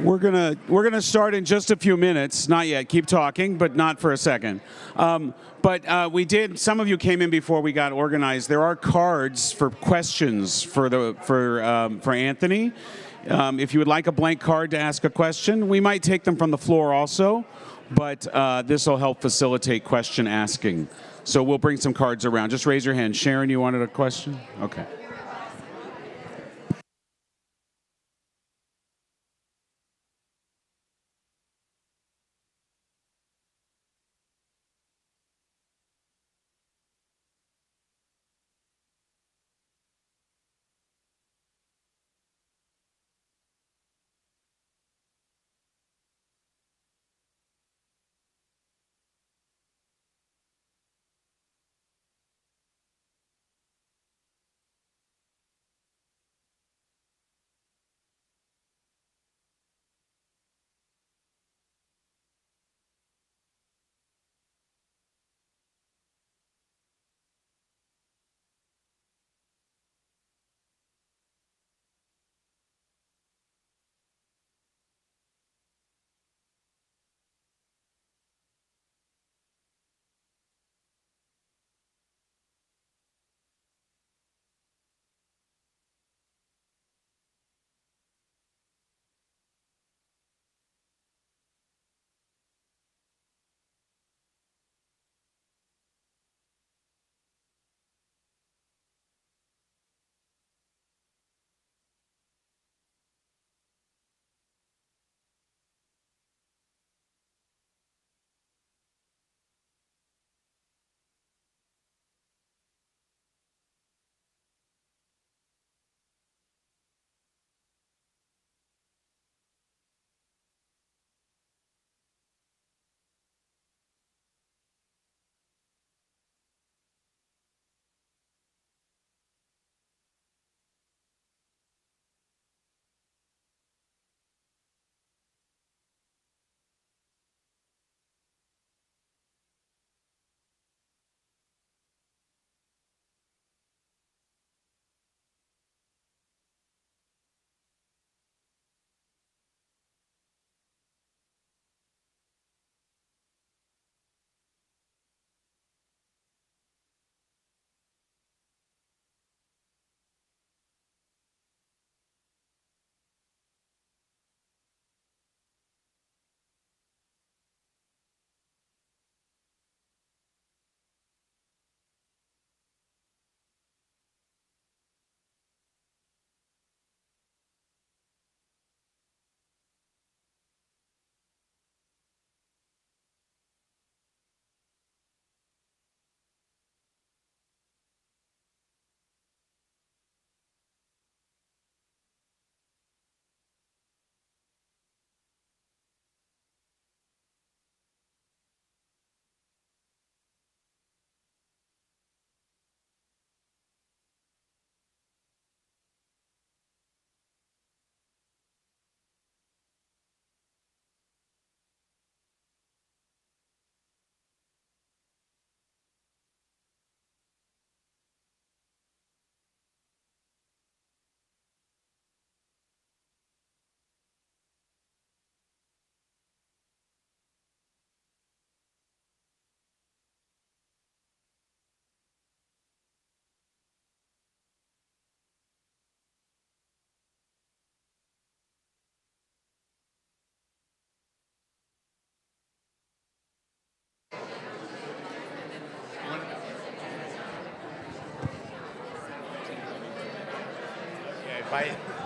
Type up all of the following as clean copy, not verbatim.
We're gonna start in just a few minutes. Not yet. Keep talking, but not for a second. We did. Some of you came in before we got organized. There are cards for questions for Anthony. If you would like a blank card to ask a question, we might take them from the floor also, but this will help facilitate question asking. So we'll bring some cards around. Just raise your hand. Sharon, you wanted a question? Okay.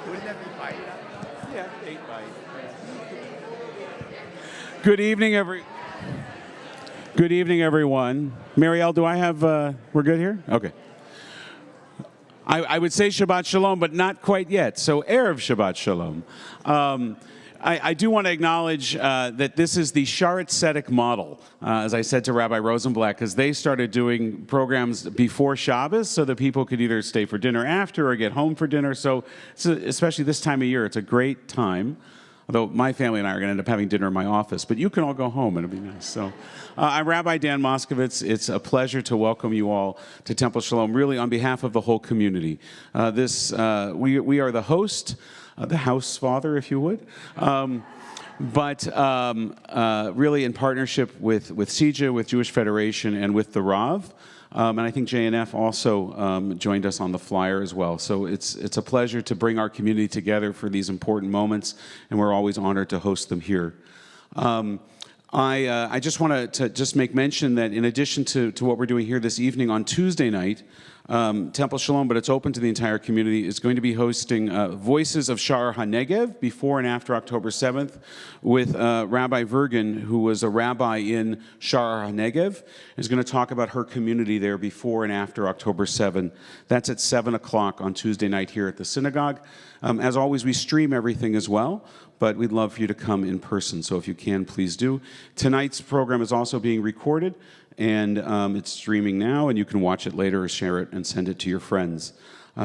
Wouldn't that be bite? Yeah, 8 bite. Good evening, everyone. Marielle, do I have? We're good here. Okay. I would say Shabbat Shalom, but not quite yet. So Erev Shabbat Shalom. I do want to acknowledge that this is the Sharet Tzedek model, as I said to Rabbi Rosenblatt, because they started doing programs before Shabbos so that people could either stay for dinner after or get home for dinner. So especially this time of year, it's a great time. Although my family and I are going to end up having dinner in my office, but you can all go home and it'll be nice. So I'm Rabbi Dan Moskowitz. It's a pleasure to welcome you all to Temple Shalom, really on behalf of the whole community. We are the host the Housefather, if you would. But really in partnership with CJA, with Jewish Federation, and with the Rav. And I think JNF also joined us on the flyer as well. So it's a pleasure to bring our community together for these important moments, and we're always honored to host them here. I just want to just make mention that in addition to what we're doing here this evening, on Tuesday night, Temple Shalom, but it's open to the entire community, is going to be hosting Voices of Sha'ar HaNegev before and after October 7th with Rabbi Vergen, who was a rabbi in Sha'ar HaNegev, is going to talk about her community there before and after October 7th. That's at 7 o'clock on Tuesday night here at the synagogue. As always, we stream everything as well, but we'd love for you to come in person, so if you can, please do. Tonight's program is also being recorded, and it's streaming now, and you can watch it later or share it and send it to your friends.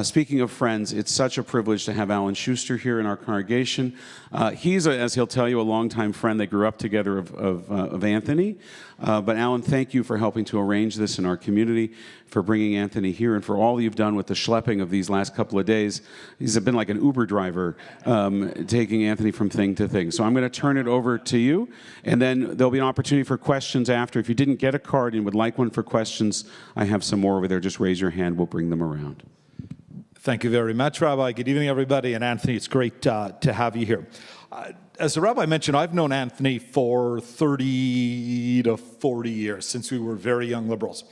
Speaking of friends, it's such a privilege to have Alan Schuster here in our congregation. He's, as he'll tell you, a longtime friend. They grew up together of Anthony. But Alan, thank you for helping to arrange this in our community, for bringing Anthony here, and for all you've done with the schlepping of these last couple of days. He's been like an Uber driver, taking Anthony from thing to thing. So I'm going to turn it over to you, and then there'll be an opportunity for questions after. If you didn't get a card and would like one for questions, I have some more over there. Just raise your hand. We'll bring them around. Thank you very much, Rabbi. Good evening, everybody. And Anthony, it's great to have you here. As the Rabbi mentioned, I've known Anthony for 30 to 40 years, since we were very young liberals.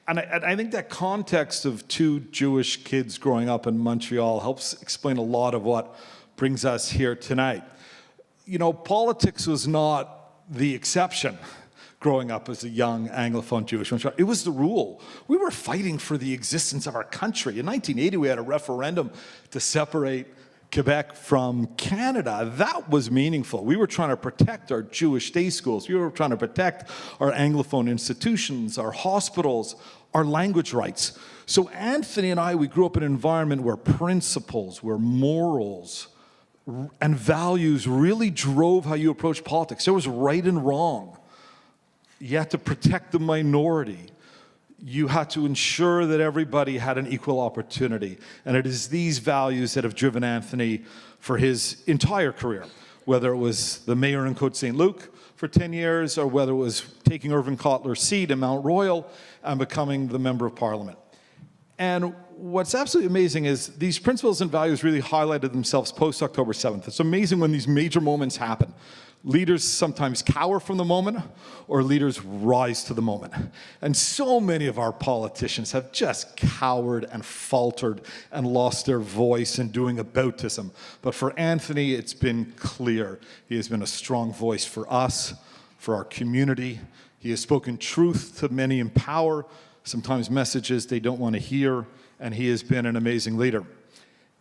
And I think that context of two Jewish kids growing up in Montreal helps explain a lot of what brings us here tonight. You know, politics was not the exception growing up as a young Anglophone Jewish man. It was the rule. We were fighting for the existence of our country. In 1980, we had a referendum to separate Quebec from Canada. That was meaningful. We were trying to protect our Jewish day schools. We were trying to protect our Anglophone institutions, our hospitals, our language rights. So Anthony and I, we grew up in an environment where principles, where morals and values really drove how you approach politics. There was right and wrong. You had to protect the minority. You had to ensure that everybody had an equal opportunity. And it is these values that have driven Anthony for his entire career, whether it was the mayor in Côte St. Luc for 10 years, or whether it was taking Irvin Cotler's seat in Mount Royal and becoming the member of parliament. And what's absolutely amazing is these principles and values really highlighted themselves post-October 7th. It's amazing when these major moments happen. Leaders sometimes cower from the moment, or leaders rise to the moment. And so many of our politicians have just cowered and faltered and lost their voice in doing aboutism. But for Anthony, it's been clear. He has been a strong voice for us, for our community. He has spoken truth to many in power, sometimes messages they don't want to hear, and he has been an amazing leader.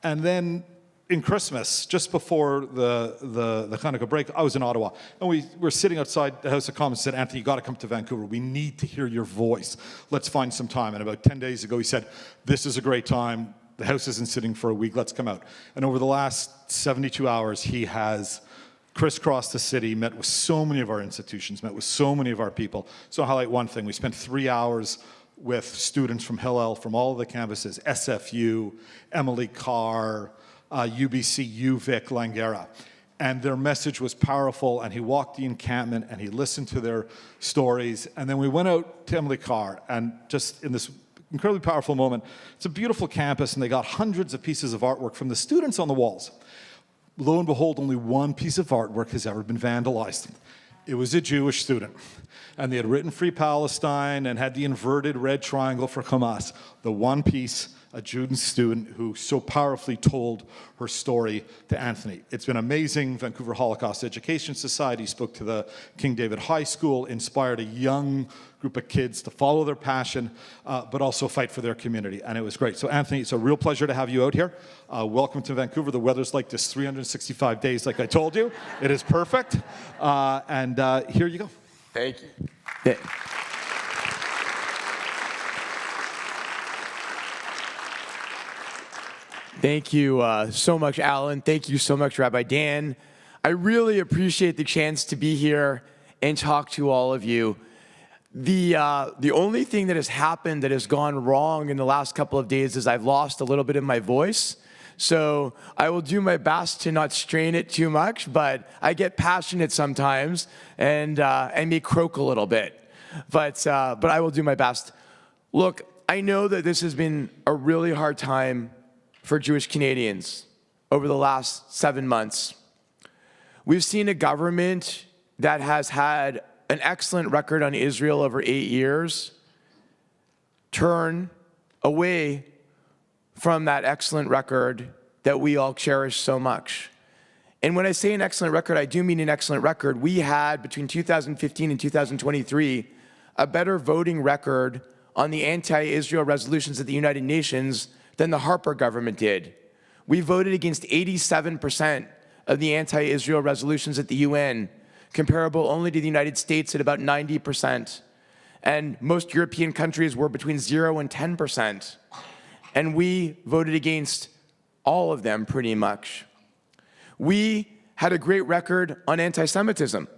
And then in Christmas, just before the Hanukkah break, I was in Ottawa, and we were sitting outside the House of Commons and said, Anthony, you got to come to Vancouver. We need to hear your voice. Let's find some time. And about 10 days ago, he said, this is a great time. The House isn't sitting for a week. Let's come out. And over the last 72 hours, he has crisscrossed the city, met with so many of our institutions, met with so many of our people. So I'll highlight one thing. We spent 3 hours with students from Hillel, from all of the campuses, SFU, Emily Carr, UBC, UVic, Langara. And their message was powerful, and he walked the encampment, and he listened to their stories. And then we went out to Emily Carr, and just in this incredibly powerful moment, it's a beautiful campus, and they got hundreds of pieces of artwork from the students on the walls. Lo and behold, only one piece of artwork has ever been vandalized. It was a Jewish student. And they had written Free Palestine and had the inverted red triangle for Hamas. The one piece, a Jewish student who so powerfully told her story to Anthony. It's been amazing. Vancouver Holocaust Education Society spoke to the King David High School, inspired a young group of kids to follow their passion, but also fight for their community. And it was great. So Anthony, it's a real pleasure to have you out here. Welcome to Vancouver. The weather's like this 365 days, like I told you. It is perfect. And here you go. Thank you. Thank you so much, Alan. Thank you so much, Rabbi Dan. I really appreciate the chance to be here and talk to all of you. The only thing that has happened that has gone wrong in the last couple of days is I've lost a little bit of my voice. So I will do my best to not strain it too much, but I get passionate sometimes and may croak a little bit. But I will do my best. Look, I know that this has been a really hard time for Jewish Canadians over the last 7 months. We've seen a government that has had an excellent record on Israel over 8 years turn away from that excellent record that we all cherish so much. And when I say an excellent record, I do mean an excellent record. We had, between 2015 and 2023, a better voting record on the anti-Israel resolutions at the United Nations than the Harper government did. We voted against 87% of the anti-Israel resolutions at the UN, comparable only to the United States at about 90%. And most European countries were between 0 and 10%. And we voted against all of them pretty much. We had a great record on anti-Semitism.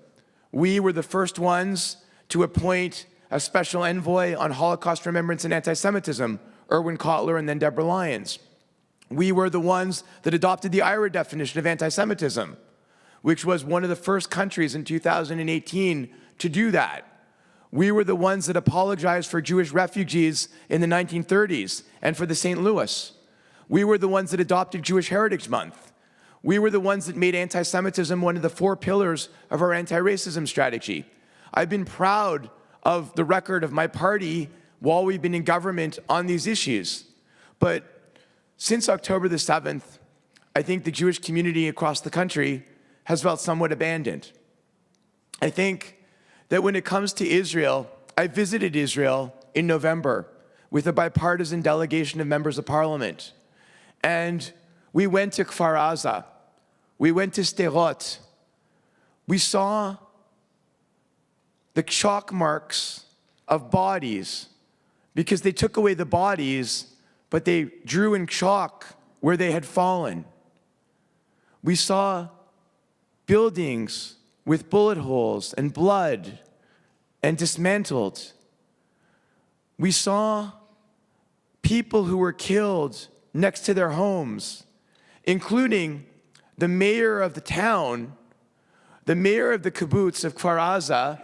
We were the first ones to appoint a special envoy on Holocaust remembrance and anti-Semitism, Erwin Kotler and then Deborah Lyons. We were the ones that adopted the IRA definition of anti-Semitism, which was one of the first countries in 2018 to do that. We were the ones that apologized for Jewish refugees in the 1930s and for the St. Louis. We were the ones that adopted Jewish Heritage Month. We were the ones that made anti-Semitism one of the 4 pillars of our anti-racism strategy. I've been proud of the record of my party while we've been in government on these issues. But since October the 7th, I think the Jewish community across the country has felt somewhat abandoned. I think that when it comes to Israel, I visited Israel in November with a bipartisan delegation of members of parliament. And we went to Kfar Aza. We went to Sderot. We saw the chalk marks of bodies because they took away the bodies, but they drew in chalk where they had fallen. We saw buildings with bullet holes and blood and dismantled. We saw people who were killed next to their homes, including the mayor of the town, the mayor of the kibbutz of Kfar Aza,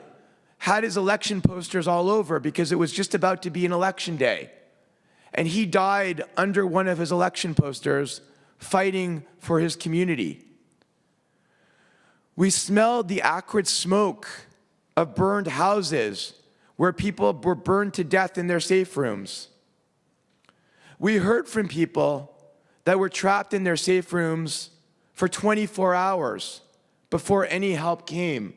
had his election posters all over because it was just about to be an election day. And he died under one of his election posters fighting for his community. We smelled the acrid smoke of burned houses where people were burned to death in their safe rooms. We heard from people that were trapped in their safe rooms for 24 hours before any help came.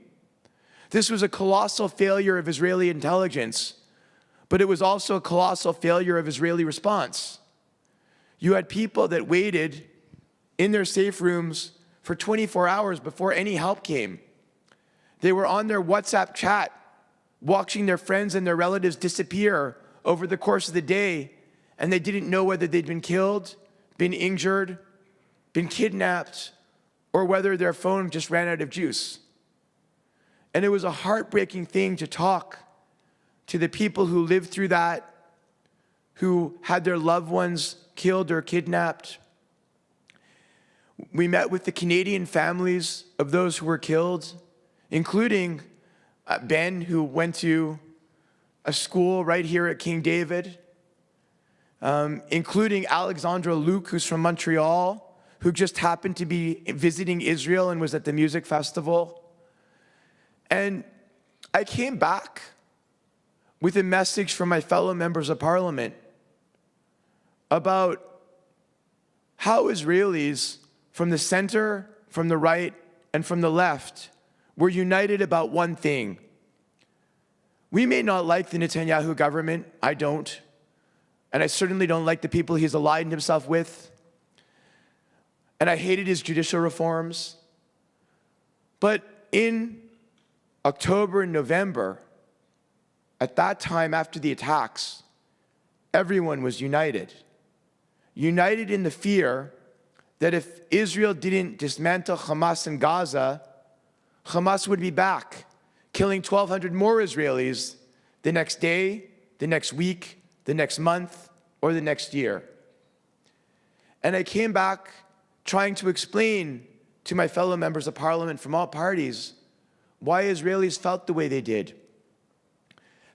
This was a colossal failure of Israeli intelligence, but it was also a colossal failure of Israeli response. You had people that waited in their safe rooms for 24 hours before any help came. They were on their WhatsApp chat, watching their friends and their relatives disappear over the course of the day, and they didn't know whether they'd been killed, been injured, been kidnapped, or whether their phone just ran out of juice. And it was a heartbreaking thing to talk to the people who lived through that, who had their loved ones killed or kidnapped. We met with the Canadian families of those who were killed, including Ben, who went to a school right here at King David, including Alexandra Luke, who's from Montreal, who just happened to be visiting Israel and was at the music festival. And I came back with a message from my fellow members of parliament about how Israelis from the center, from the right, and from the left were united about one thing. We may not like the Netanyahu government. I don't. And I certainly don't like the people he's aligned himself with. And I hated his judicial reforms. But in October and November, at that time after the attacks, everyone was united. United in the fear that if Israel didn't dismantle Hamas in Gaza, Hamas would be back, killing 1,200 more Israelis the next day, the next week, the next month, or the next year. And I came back trying to explain to my fellow members of parliament from all parties why Israelis felt the way they did.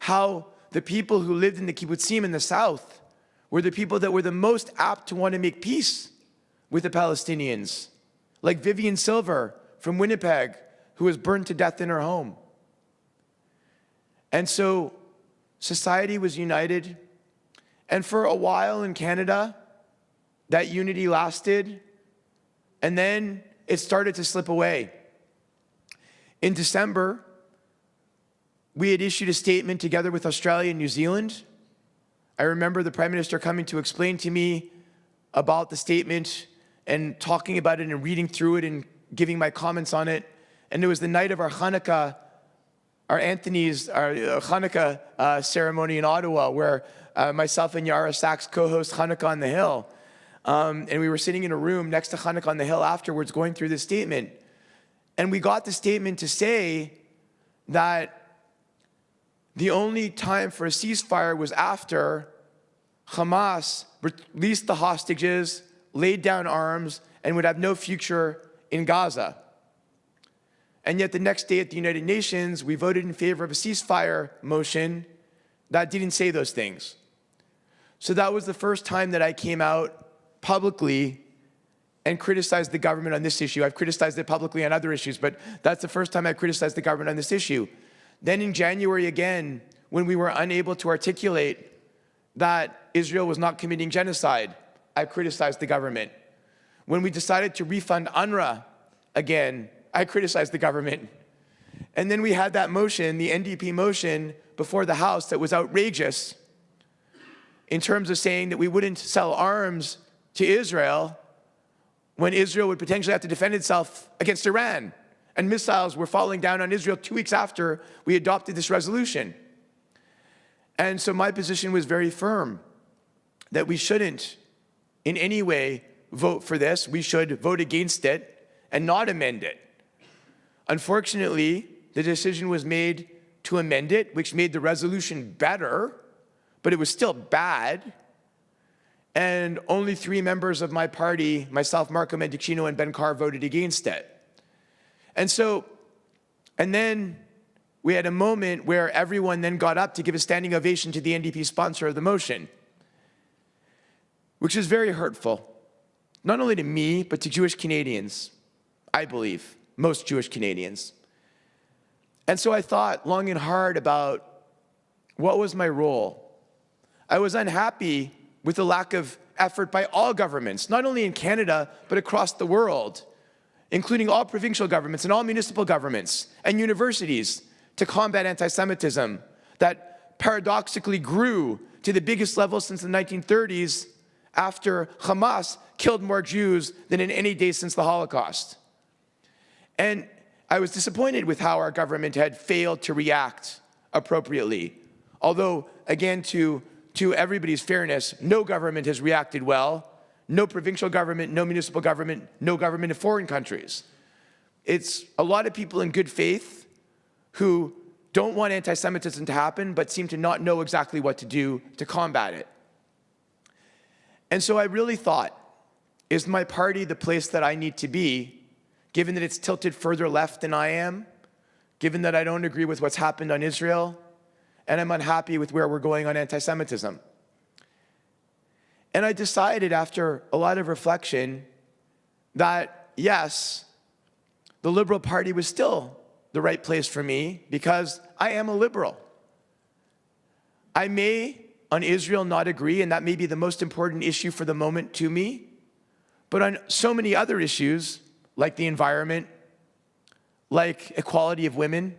How the people who lived in the kibbutzim in the south were the people that were the most apt to want to make peace with the Palestinians, like Vivian Silver from Winnipeg, who was burned to death in her home. And so society was united. And for a while in Canada, that unity lasted. And then it started to slip away. In December, we had issued a statement together with Australia and New Zealand. I remember the Prime Minister coming to explain to me about the statement and talking about it and reading through it and giving my comments on it. And it was the night of our Hanukkah, our Hanukkah ceremony in Ottawa, where myself and Yara Sachs co-host Hanukkah on the Hill. And we were sitting in a room next to Hanukkah on the Hill afterwards going through this statement. And we got the statement to say that the only time for a ceasefire was after Hamas released the hostages, laid down arms, and would have no future in Gaza. And yet the next day at the United Nations, we voted in favor of a ceasefire motion that didn't say those things. So that was the first time that I came out publicly and criticized the government on this issue. I've criticized it publicly on other issues, but that's the first time I criticized the government on this issue. Then in January again, when we were unable to articulate that Israel was not committing genocide, I criticized the government. When we decided to refund UNRWA again, I criticized the government. And then we had that motion, the NDP motion, before the House that was outrageous in terms of saying that we wouldn't sell arms to Israel when Israel would potentially have to defend itself against Iran. And missiles were falling down on Israel 2 weeks after we adopted this resolution. And so my position was very firm that we shouldn't in any way vote for this. We should vote against it and not amend it. Unfortunately, the decision was made to amend it, which made the resolution better, but it was still bad. And only 3 members of my party, myself, Marco Mendicino, and Ben Carr, voted against it. And then we had a moment where everyone then got up to give a standing ovation to the NDP sponsor of the motion, which is very hurtful, not only to me, but to Jewish Canadians, I believe, most Jewish Canadians. And so I thought long and hard about what was my role. I was unhappy with the lack of effort by all governments, not only in Canada, but across the world, including all provincial governments and all municipal governments and universities, to combat anti-Semitism that paradoxically grew to the biggest level since the 1930s after Hamas killed more Jews than in any day since the Holocaust. And I was disappointed with how our government had failed to react appropriately. Although, again, to everybody's fairness, no government has reacted well. No provincial government, no municipal government, no government in foreign countries. It's a lot of people in good faith who don't want anti-Semitism to happen, but seem to not know exactly what to do to combat it. And so I really thought, is my party the place that I need to be, given that it's tilted further left than I am, given that I don't agree with what's happened on Israel, and I'm unhappy with where we're going on anti-Semitism? And I decided after a lot of reflection that, yes, the Liberal Party was still the right place for me because I am a liberal. I may, on Israel, not agree, and that may be the most important issue for the moment to me, but on so many other issues, like the environment, like equality of women,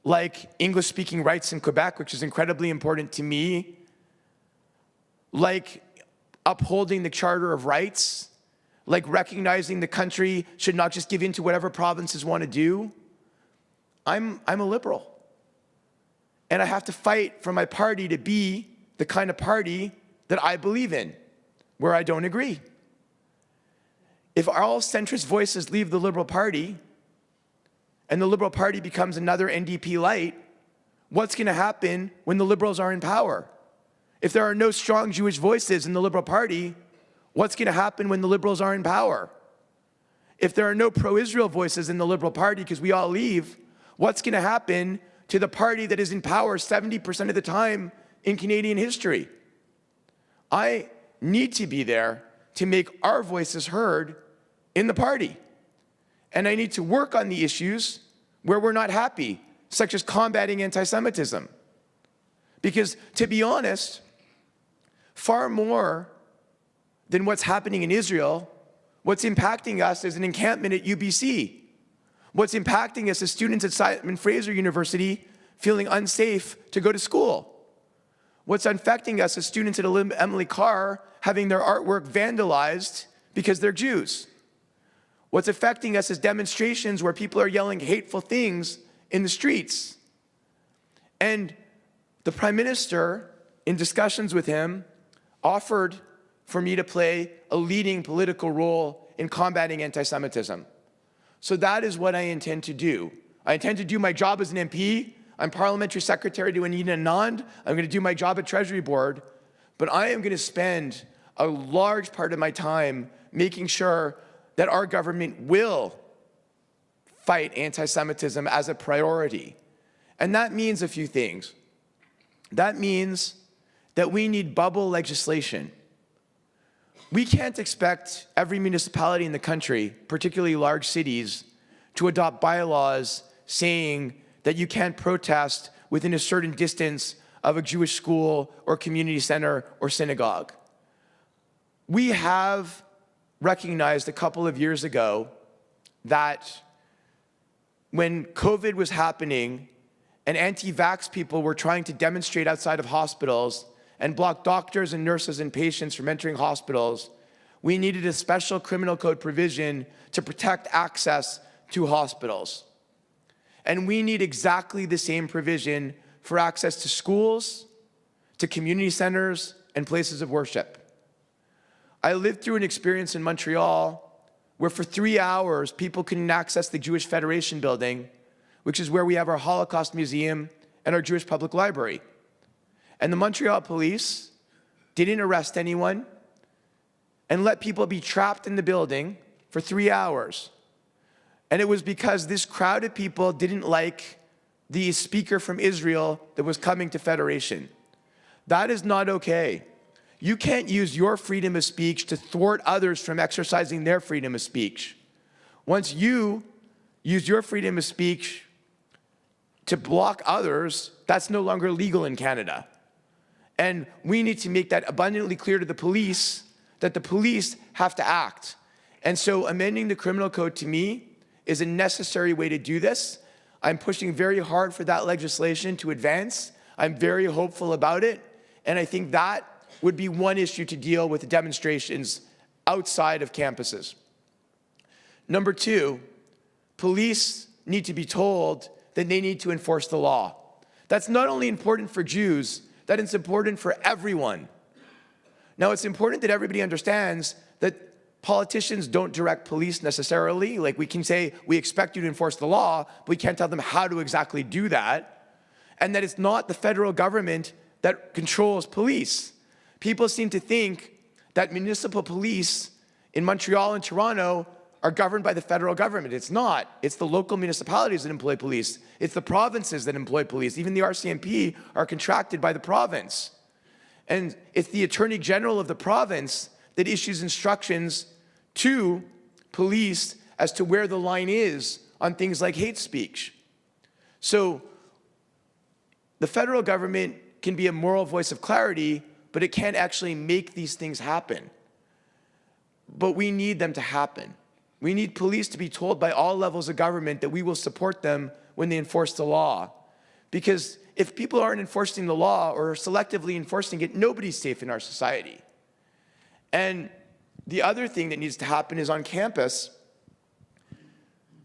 like English-speaking rights in Quebec, which is incredibly important to me, like upholding the Charter of Rights, like recognizing the country should not just give in to whatever provinces want to do. I'm a liberal. And I have to fight for my party to be the kind of party that I believe in, where I don't agree. If all centrist voices leave the Liberal Party and the Liberal Party becomes another NDP light, what's going to happen when the Liberals are in power? If there are no strong Jewish voices in the Liberal Party, What's going to happen when the liberals are in power? If there are no pro-Israel voices in the Liberal Party because we all leave, what's going to happen to the party that is in power 70% of the time in Canadian history? I need to be there to make our voices heard in the party. And I need to work on the issues where we're not happy, such as combating anti-Semitism. Because to be honest, far more than what's happening in Israel, what's impacting us is an encampment at UBC. What's impacting us is students at Simon Fraser University feeling unsafe to go to school. What's affecting us is students at Emily Carr having their artwork vandalized because they're Jews. What's affecting us is demonstrations where people are yelling hateful things in the streets. And the Prime Minister, in discussions with him, offered for me to play a leading political role in combating anti-Semitism. So that is what I intend to do. I intend to do my job as an MP. I'm parliamentary secretary to Anita Anand. I'm going to do my job at Treasury Board. But I am going to spend a large part of my time making sure that our government will fight anti-Semitism as a priority. And that means a few things. That means that we need bubble legislation. We can't expect every municipality in the country, particularly large cities, to adopt bylaws saying that you can't protest within a certain distance of a Jewish school or community center or synagogue. We have recognized a couple of years ago that when COVID was happening and anti-vax people were trying to demonstrate outside of hospitals and block doctors and nurses and patients from entering hospitals, we needed a special criminal code provision to protect access to hospitals. And we need exactly the same provision for access to schools, to community centers, and places of worship. I lived through an experience in Montreal where for 3 hours people couldn't access the Jewish Federation building, which is where we have our Holocaust Museum and our Jewish Public Library. And the Montreal police didn't arrest anyone and let people be trapped in the building for 3 hours. And it was because this crowd of people didn't like the speaker from Israel that was coming to Federation. That is not okay. You can't use your freedom of speech to thwart others from exercising their freedom of speech. Once you use your freedom of speech to block others, that's no longer legal in Canada. And we need to make that abundantly clear to the police that the police have to act. And so amending the criminal code to me is a necessary way to do this. I'm pushing very hard for that legislation to advance. I'm very hopeful about it. And I think that would be one issue to deal with the demonstrations outside of campuses. Number two, police need to be told that they need to enforce the law. That's not only important for Jews, that it's important for everyone. Now, it's important that everybody understands that politicians don't direct police necessarily. Like, we can say, we expect you to enforce the law, but we can't tell them how to exactly do that. And that it's not the federal government that controls police. People seem to think that municipal police in Montreal and Toronto are governed by the federal government. It's not. It's the local municipalities that employ police. It's the provinces that employ police. Even the RCMP are contracted by the province. And it's the Attorney General of the province that issues instructions to police as to where the line is on things like hate speech. So the federal government can be a moral voice of clarity, but it can't actually make these things happen. But we need them to happen. We need police to be told by all levels of government that we will support them when they enforce the law. Because if people aren't enforcing the law or selectively enforcing it, nobody's safe in our society. And the other thing that needs to happen is on campus,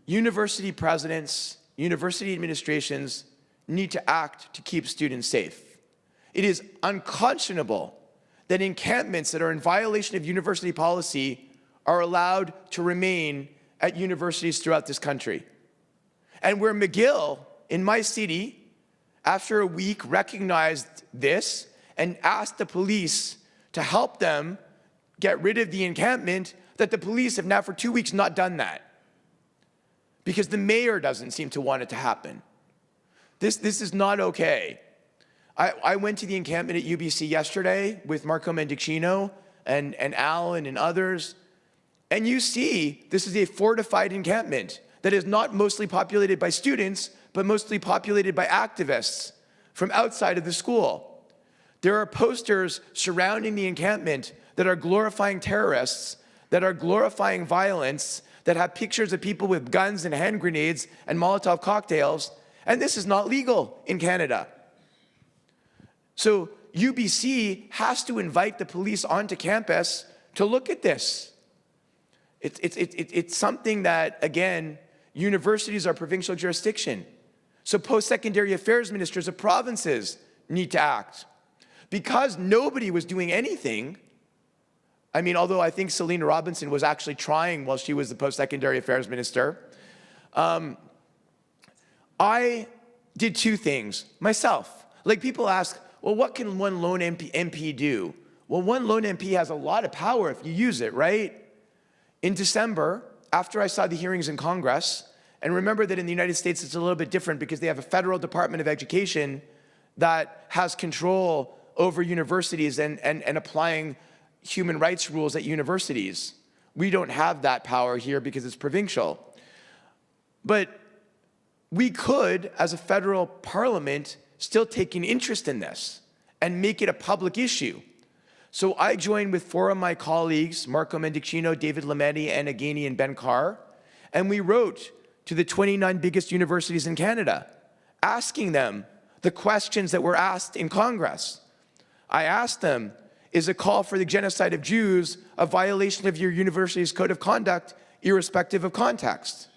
university presidents, university administrations need to act to keep students safe. It is unconscionable that encampments that are in violation of university policy are allowed to remain at universities throughout this country. And where McGill, in my city, after a week recognized this and asked the police to help them get rid of the encampment, that the police have now for 2 weeks not done that. Because the mayor doesn't seem to want it to happen. This is not okay. I went to the encampment at UBC yesterday with Marco Mendicino and Alan and others, and you see this is a fortified encampment that is not mostly populated by students, but mostly populated by activists from outside of the school. There are posters surrounding the encampment that are glorifying terrorists, that are glorifying violence, that have pictures of people with guns and hand grenades and Molotov cocktails, and this is not legal in Canada. So UBC has to invite the police onto campus to look at this. It's something that, again, universities are provincial jurisdiction. So post-secondary affairs ministers of provinces need to act. Because nobody was doing anything, I mean, although I think Selena Robinson was actually trying while she was the post-secondary affairs minister, I did two things myself. Like, people ask, well, what can one lone MP do? Well, one lone MP has a lot of power if you use it, right? In December, after I saw the hearings in Congress, and remember that in the United States it's a little bit different because they have a federal Department of Education that has control over universities and applying human rights rules at universities. We don't have that power here because it's provincial. But we could, as a federal parliament, still take an interest in this and make it a public issue. So I joined with four of my colleagues, Marco Mendicino, David Lametti, Anna Gainey, and Ben Carr, and we wrote to the 29 biggest universities in Canada, asking them the questions that were asked in Congress. I asked them, is a call for the genocide of Jews a violation of your university's code of conduct, irrespective of context?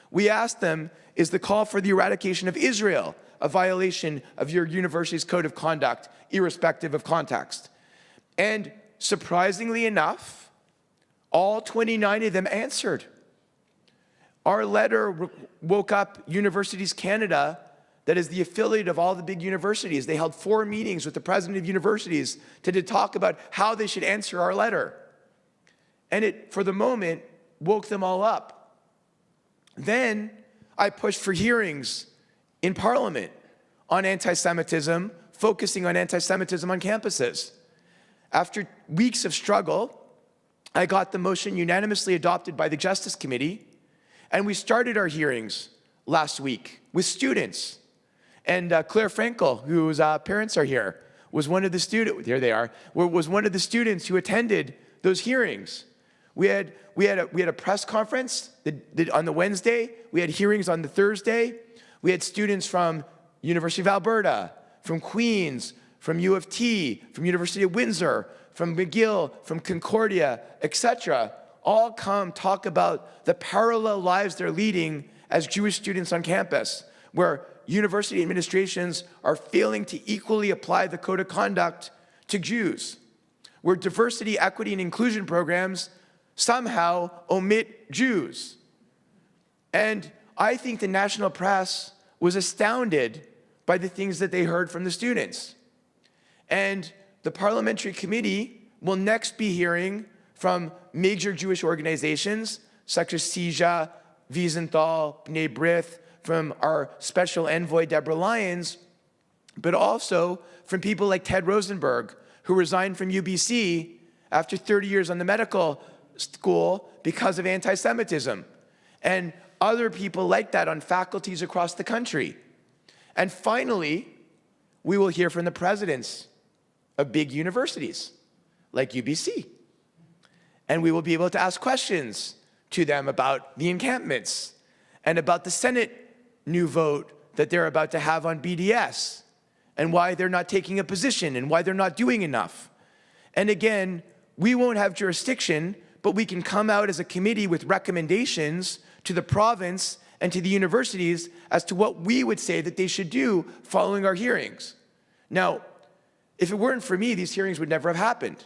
We asked them, is the call for the eradication of Israel a violation of your university's code of conduct, irrespective of context? And surprisingly enough, all 29 of them answered. Our letter woke up Universities Canada, that is the affiliate of all the big universities. They held 4 meetings with the president of universities to talk about how they should answer our letter. And it, for the moment, woke them all up. Then I pushed for hearings in Parliament on anti-Semitism, focusing on anti-Semitism on campuses. After weeks of struggle, I got the motion unanimously adopted by the Justice Committee, and we started our hearings last week with students. And Claire Frankel, whose parents are here, was one of the students. Here they are. Was one of the students who attended those hearings. We had a press conference on the Wednesday. We had hearings on the Thursday. We had students from University of Alberta, from Queen's, from U of T, from University of Windsor, from McGill, from Concordia, etc., all come talk about the parallel lives they're leading as Jewish students on campus, where university administrations are failing to equally apply the code of conduct to Jews, where diversity, equity, and inclusion programs somehow omit Jews. And I think the national press was astounded by the things that they heard from the students. And the parliamentary committee will next be hearing from major Jewish organizations such as CIJA, Wiesenthal, B'nai B'rith, from our special envoy, Deborah Lyons, but also from people like Ted Rosenberg, who resigned from UBC after 30 years on the medical school because of anti-Semitism, and other people like that on faculties across the country. And finally, we will hear from the presidents of big universities like UBC. And we will be able to ask questions to them about the encampments and about the Senate new vote that they're about to have on BDS and why they're not taking a position and why they're not doing enough. And again, we won't have jurisdiction, but we can come out as a committee with recommendations to the province and to the universities as to what we would say that they should do following our hearings. Now, if it weren't for me, these hearings would never have happened.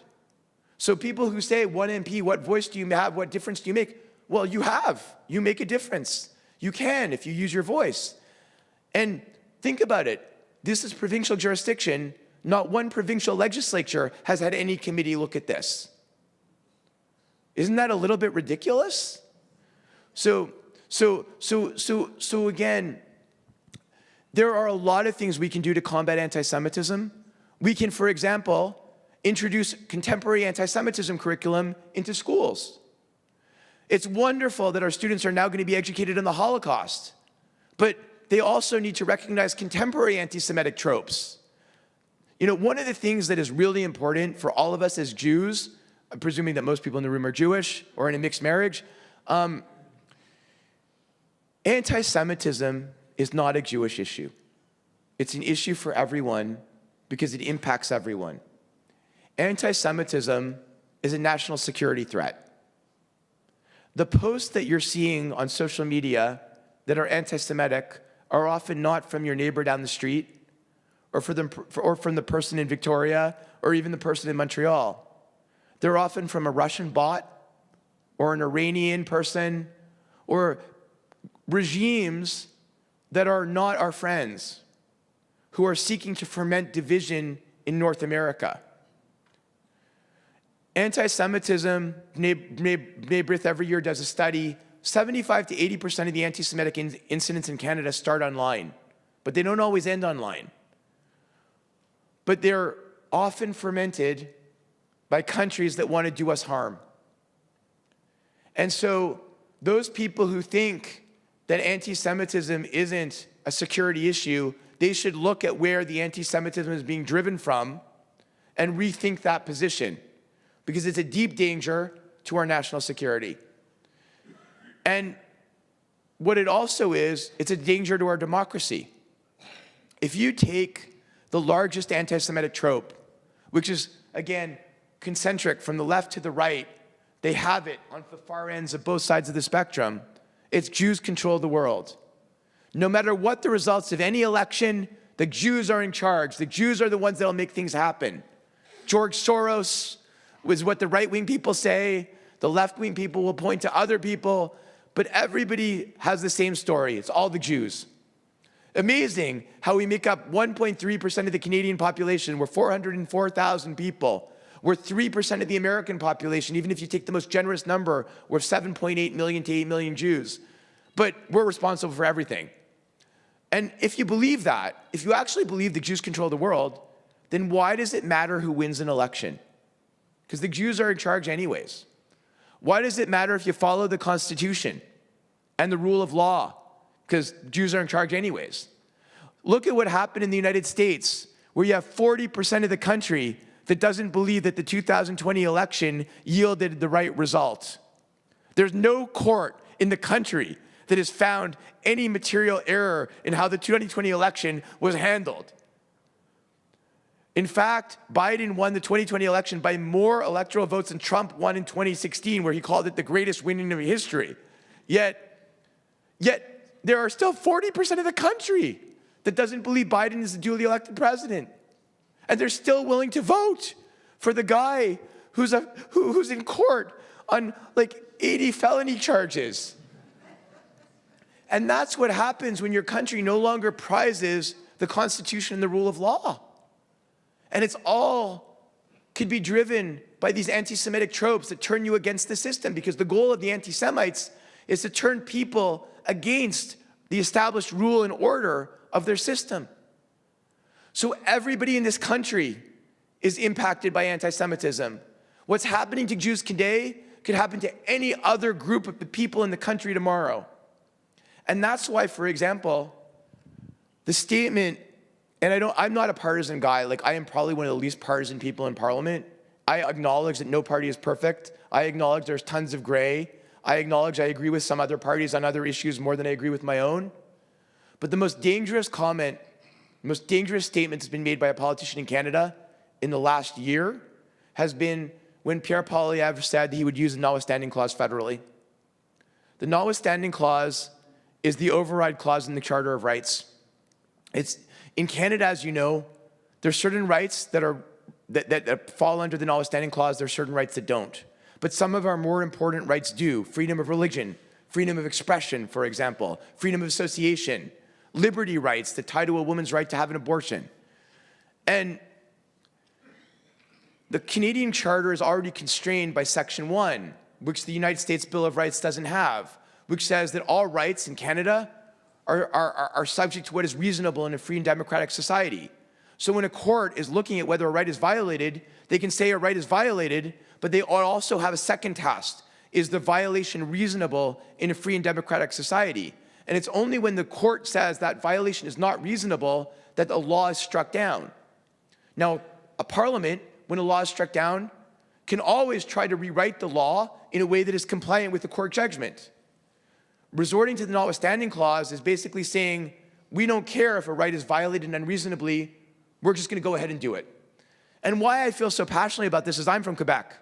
So people who say, one MP, what voice do you have? What difference do you make? Well, you have. You make a difference. You can if you use your voice. And think about it. This is provincial jurisdiction. Not one provincial legislature has had any committee look at this. Isn't that a little bit ridiculous? So again, there are a lot of things we can do to combat anti-Semitism. We can, for example, introduce contemporary anti-Semitism curriculum into schools. It's wonderful that our students are now going to be educated in the Holocaust, but they also need to recognize contemporary anti-Semitic tropes. You know, one of the things that is really important for all of us as Jews, I'm presuming that most people in the room are Jewish or in a mixed marriage, anti-Semitism is not a Jewish issue. It's an issue for everyone because it impacts everyone. Anti-Semitism is a national security threat. The posts that you're seeing on social media that are anti-Semitic are often not from your neighbor down the street or from the person in Victoria or even the person in Montreal. They're often from a Russian bot or an Iranian person or regimes that are not our friends who are seeking to foment division in North America. Anti-Semitism, B'nai B'rith every year does a study, 75 to 80% of the anti-Semitic incidents in Canada start online, but they don't always end online. But they're often fermented by countries that want to do us harm. And so those people who think that anti-Semitism isn't a security issue, they should look at where the anti-Semitism is being driven from and rethink that position, because it's a deep danger to our national security. And what it also is, it's a danger to our democracy. If you take the largest anti-Semitic trope, which is, again, concentric from the left to the right, they have it on the far ends of both sides of the spectrum, it's Jews control the world. No matter what the results of any election, the Jews are in charge. The Jews are the ones that'll make things happen. George Soros was what the right-wing people say. The left-wing people will point to other people, but everybody has the same story. It's all the Jews. Amazing how we make up 1.3% of the Canadian population. We're 404,000 people. We're 3% of the American population. Even if you take the most generous number, we're 7.8 million to 8 million Jews. But we're responsible for everything. And if you believe that, if you actually believe the Jews control the world, then why does it matter who wins an election? Because the Jews are in charge anyways. Why does it matter if you follow the Constitution and the rule of law? Because Jews are in charge anyways. Look at what happened in the United States, where you have 40% of the country that doesn't believe that the 2020 election yielded the right result. There's no court in the country that has found any material error in how the 2020 election was handled. In fact, Biden won the 2020 election by more electoral votes than Trump won in 2016, where he called it the greatest win in history. Yet there are still 40% of the country that doesn't believe Biden is the duly elected president. And they're still willing to vote for the guy who's in court on like 80 felony charges. And that's what happens when your country no longer prizes the Constitution and the rule of law. And it's all could be driven by these anti-Semitic tropes that turn you against the system, because the goal of the anti-Semites is to turn people against the established rule and order of their system. So everybody in this country is impacted by anti-Semitism. What's happening to Jews today could happen to any other group of the people in the country tomorrow. And that's why, for example, the statement, and I'm not a partisan guy, like I am probably one of the least partisan people in Parliament. I acknowledge that no party is perfect. I acknowledge there's tons of gray. I acknowledge I agree with some other parties on other issues more than I agree with my own. But the most dangerous comment, the most dangerous statement that's been made by a politician in Canada in the last year has been when Pierre Poilievre said that he would use the notwithstanding clause federally. The notwithstanding clause is the override clause in the Charter of Rights. It's in Canada, as you know, there's certain rights that fall under the notwithstanding clause. There's certain rights that don't. But some of our more important rights do. Freedom of religion, freedom of expression, for example, freedom of association, liberty rights that tie to a woman's right to have an abortion. And the Canadian Charter is already constrained by Section 1, which the United States Bill of Rights doesn't have, which says that all rights in Canada are subject to what is reasonable in a free and democratic society. So when a court is looking at whether a right is violated, they can say a right is violated, but they also have a second test. Is the violation reasonable in a free and democratic society? And it's only when the court says that violation is not reasonable that the law is struck down. Now, a parliament, when a law is struck down, can always try to rewrite the law in a way that is compliant with the court judgment. Resorting to the notwithstanding clause is basically saying, we don't care if a right is violated unreasonably, we're just going to go ahead and do it. And why I feel so passionately about this is I'm from Quebec,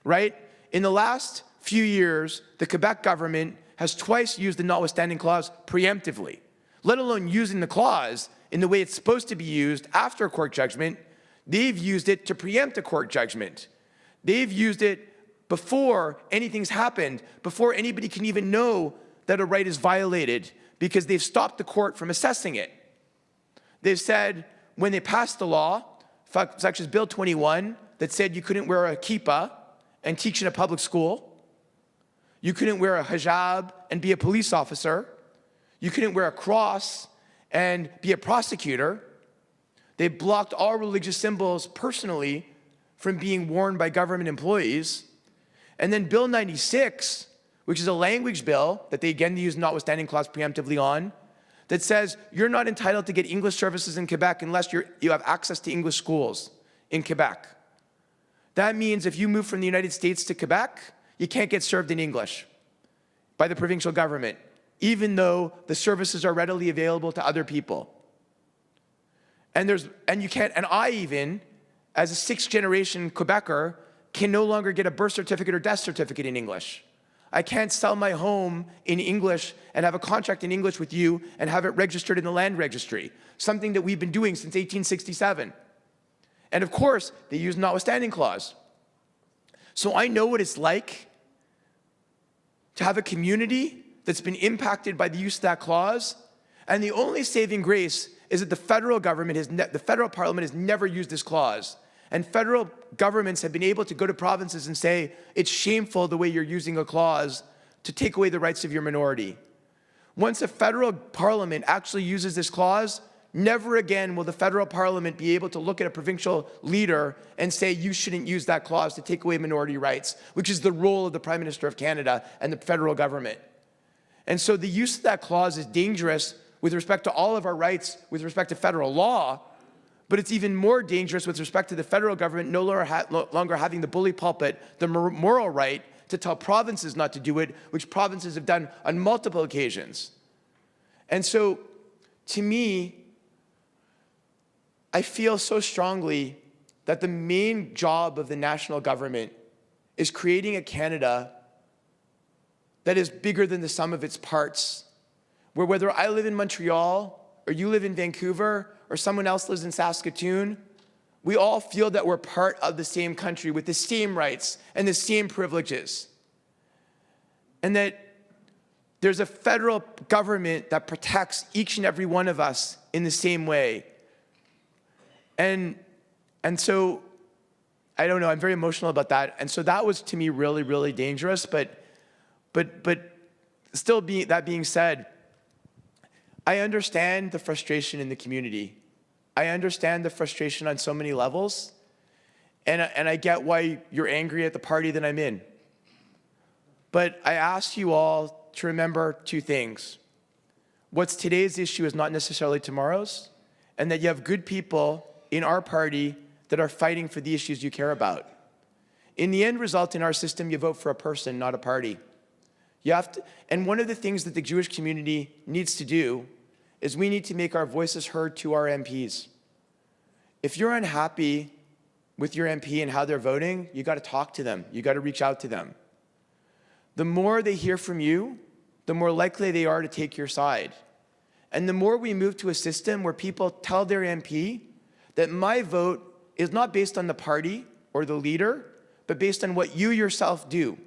right? In the last few years, the Quebec government has twice used the notwithstanding clause preemptively, let alone using the clause in the way it's supposed to be used after a court judgment. They've used it to preempt a court judgment. They've used it before anything's happened, before anybody can even know that a right is violated, because they've stopped the court from assessing it. They've said, when they passed the law, such as Bill 21, that said you couldn't wear a kippah and teach in a public school, you couldn't wear a hijab and be a police officer, you couldn't wear a cross and be a prosecutor. They blocked all religious symbols personally from being worn by government employees. And then Bill 96, which is a language bill that they again use notwithstanding clause preemptively on, that says you're not entitled to get English services in Quebec unless you have access to English schools in Quebec. That means if you move from the United States to Quebec, you can't get served in English by the provincial government, even though the services are readily available to other people. And you can't, and I even, as a sixth-generation Quebecer, can no longer get a birth certificate or death certificate in English. I can't sell my home in English and have a contract in English with you and have it registered in the land registry, something that we've been doing since 1867. And of course, they use notwithstanding clause. So I know what it's like to have a community that's been impacted by the use of that clause, and the only saving grace is that the federal parliament has never used this clause. And federal governments have been able to go to provinces and say, it's shameful the way you're using a clause to take away the rights of your minority. Once a federal parliament actually uses this clause, never again will the federal parliament be able to look at a provincial leader and say, you shouldn't use that clause to take away minority rights, which is the role of the Prime Minister of Canada and the federal government. And so the use of that clause is dangerous with respect to all of our rights with respect to federal law, but it's even more dangerous with respect to the federal government no longer having the bully pulpit, the moral right to tell provinces not to do it, which provinces have done on multiple occasions. And so, to me, I feel so strongly that the main job of the national government is creating a Canada that is bigger than the sum of its parts, where whether I live in Montreal or you live in Vancouver or someone else lives in Saskatoon, we all feel that we're part of the same country with the same rights and the same privileges. And that there's a federal government that protects each and every one of us in the same way. And so, I don't know, I'm very emotional about that. And so that was, to me, really, really dangerous. But still, that being said, I understand the frustration in the community. I understand the frustration on so many levels. And I get why you're angry at the party that I'm in. But I ask you all to remember two things. What's today's issue is not necessarily tomorrow's, and that you have good people in our party that are fighting for the issues you care about. In the end result, in our system, you vote for a person, not a party. You have to, and one of the things that the Jewish community needs to do is we need to make our voices heard to our MPs. If you're unhappy with your MP and how they're voting, you got to talk to them. You got to reach out to them. The more they hear from you, the more likely they are to take your side. And the more we move to a system where people tell their MP that my vote is not based on the party or the leader, but based on what you yourself do.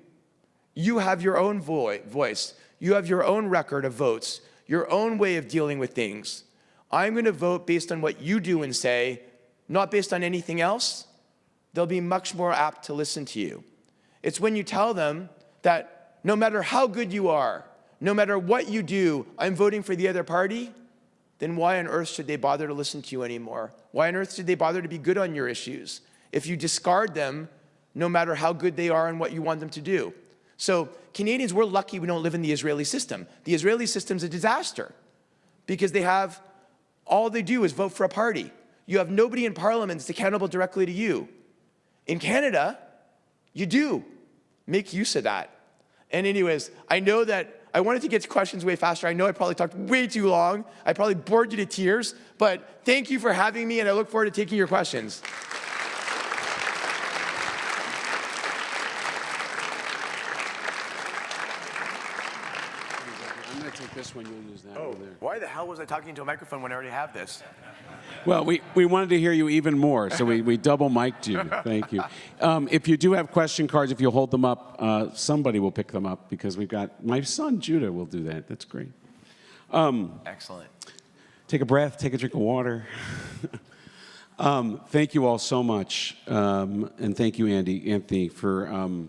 You have your own voice. You have your own record of votes, your own way of dealing with things. I'm going to vote based on what you do and say, not based on anything else. They'll be much more apt to listen to you. It's when you tell them that no matter how good you are, no matter what you do, I'm voting for the other party, then why on earth should they bother to listen to you anymore? Why on earth should they bother to be good on your issues if you discard them no matter how good they are and what you want them to do? So Canadians, we're lucky we don't live in the Israeli system. The Israeli system's a disaster because all they do is vote for a party. You have nobody in parliament that's accountable directly to you. In Canada, you do. Make use of that. And anyways, I know that I wanted to get to questions way faster. I know I probably talked way too long. I probably bored you to tears, but thank you for having me, and I look forward to taking your questions. I'm going to take this one. You'll use that over there. Why the hell was I talking into a microphone when I already have this? Well, we wanted to hear you even more, so we double mic'd you. Thank you. If you do have question cards, if you'll hold them up, somebody will pick them up because we've got my son Judah will do that. That's great. Excellent. Take a breath. Take a drink of water. Thank you all so much, and thank you, Anthony, for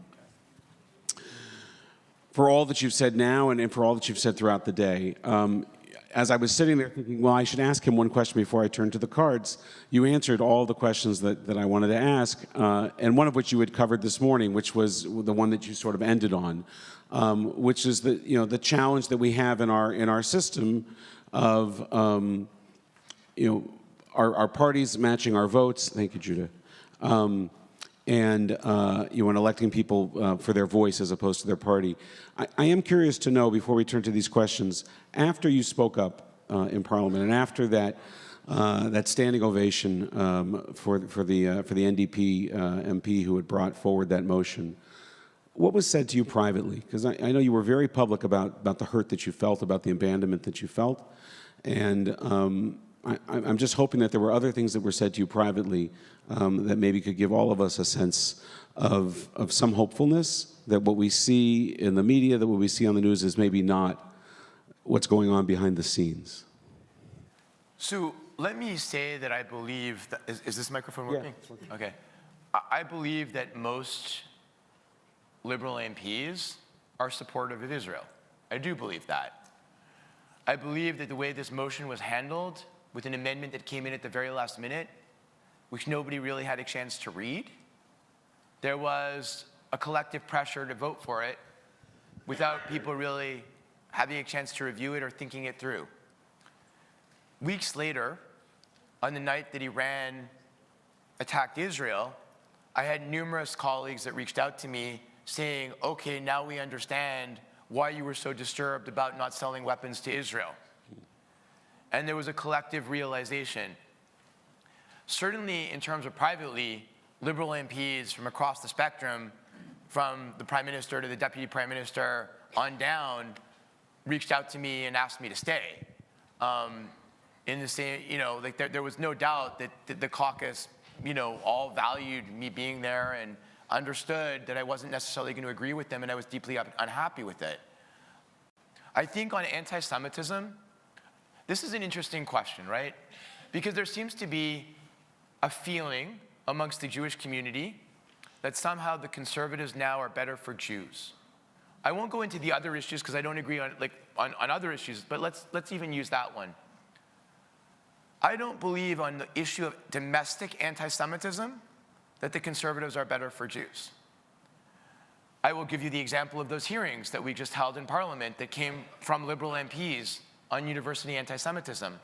all that you've said now and for all that you've said throughout the day. As I was sitting there thinking, well, I should ask him one question before I turn to the cards, you answered all the questions that I wanted to ask, and one of which you had covered this morning, which was the one that you sort of ended on, which is the challenge that we have in our system of our parties matching our votes. Thank you, Judah. And electing people for their voice as opposed to their party. I am curious to know, before we turn to these questions, after you spoke up in Parliament and after that standing ovation for the NDP MP who had brought forward that motion, what was said to you privately? Because I know you were very public about the hurt that you felt, about the abandonment that you felt, and I'm just hoping that there were other things that were said to you privately that maybe could give all of us a sense of some hopefulness, that what we see in the media, that what we see on the news is maybe not what's going on behind the scenes. So let me say that I believe that, is this microphone working? Yeah, it's working. Okay. I believe that most liberal MPs are supportive of Israel. I do believe that. I believe that the way this motion was handled, with an amendment that came in at the very last minute, which nobody really had a chance to read, there was a collective pressure to vote for it without people really having a chance to review it or thinking it through. Weeks later, on the night that Iran attacked Israel, I had numerous colleagues that reached out to me saying, okay, now we understand why you were so disturbed about not selling weapons to Israel. And there was a collective realization. Certainly, in terms of privately, liberal MPs from across the spectrum, from the Prime Minister to the Deputy Prime Minister on down, reached out to me and asked me to stay. In the same, there was no doubt that the caucus, all valued me being there and understood that I wasn't necessarily going to agree with them, and I was deeply unhappy with it. I think on anti-Semitism, this is an interesting question, right? Because there seems to be a feeling amongst the Jewish community that somehow the conservatives now are better for Jews. I won't go into the other issues because I don't agree on other issues, but let's even use that one. I don't believe on the issue of domestic anti-Semitism that the conservatives are better for Jews. I will give you the example of those hearings that we just held in Parliament that came from liberal MPs on university anti-Semitism,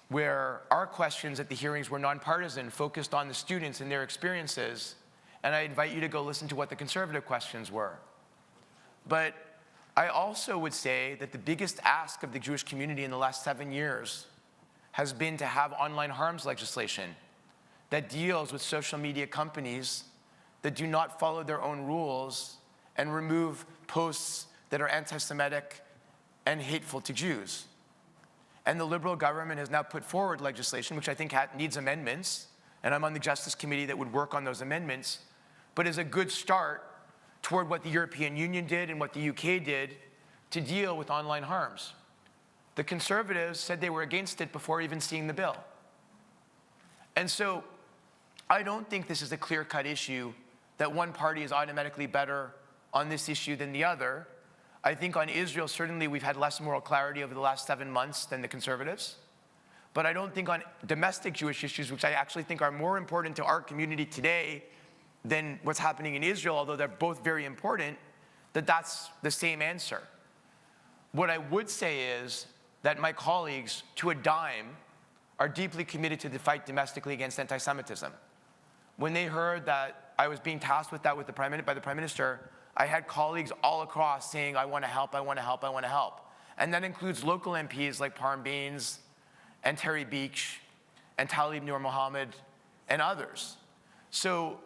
where our questions at the hearings were nonpartisan, focused on the students and their experiences, and I invite you to go listen to what the conservative questions were. But I also would say that the biggest ask of the Jewish community in the last 7 years has been to have online harms legislation that deals with social media companies that do not follow their own rules and remove posts that are anti-Semitic and hateful to Jews. And the Liberal government has now put forward legislation, which I think needs amendments, and I'm on the Justice Committee that would work on those amendments, but is a good start toward what the European Union did and what the UK did to deal with online harms. The Conservatives said they were against it before even seeing the bill. And so I don't think this is a clear-cut issue that one party is automatically better on this issue than the other. I think on Israel, certainly we've had less moral clarity over the last 7 months than the conservatives. But I don't think on domestic Jewish issues, which I actually think are more important to our community today than what's happening in Israel, although they're both very important, that's the same answer. What I would say is that my colleagues, to a dime, are deeply committed to the fight domestically against anti-Semitism. When they heard that I was being tasked with that by the Prime Minister, I had colleagues all across saying, I want to help, I want to help, I want to help. And that includes local MPs like Parm Baines and Terry Beach and Talib Noor Mohammed and others. So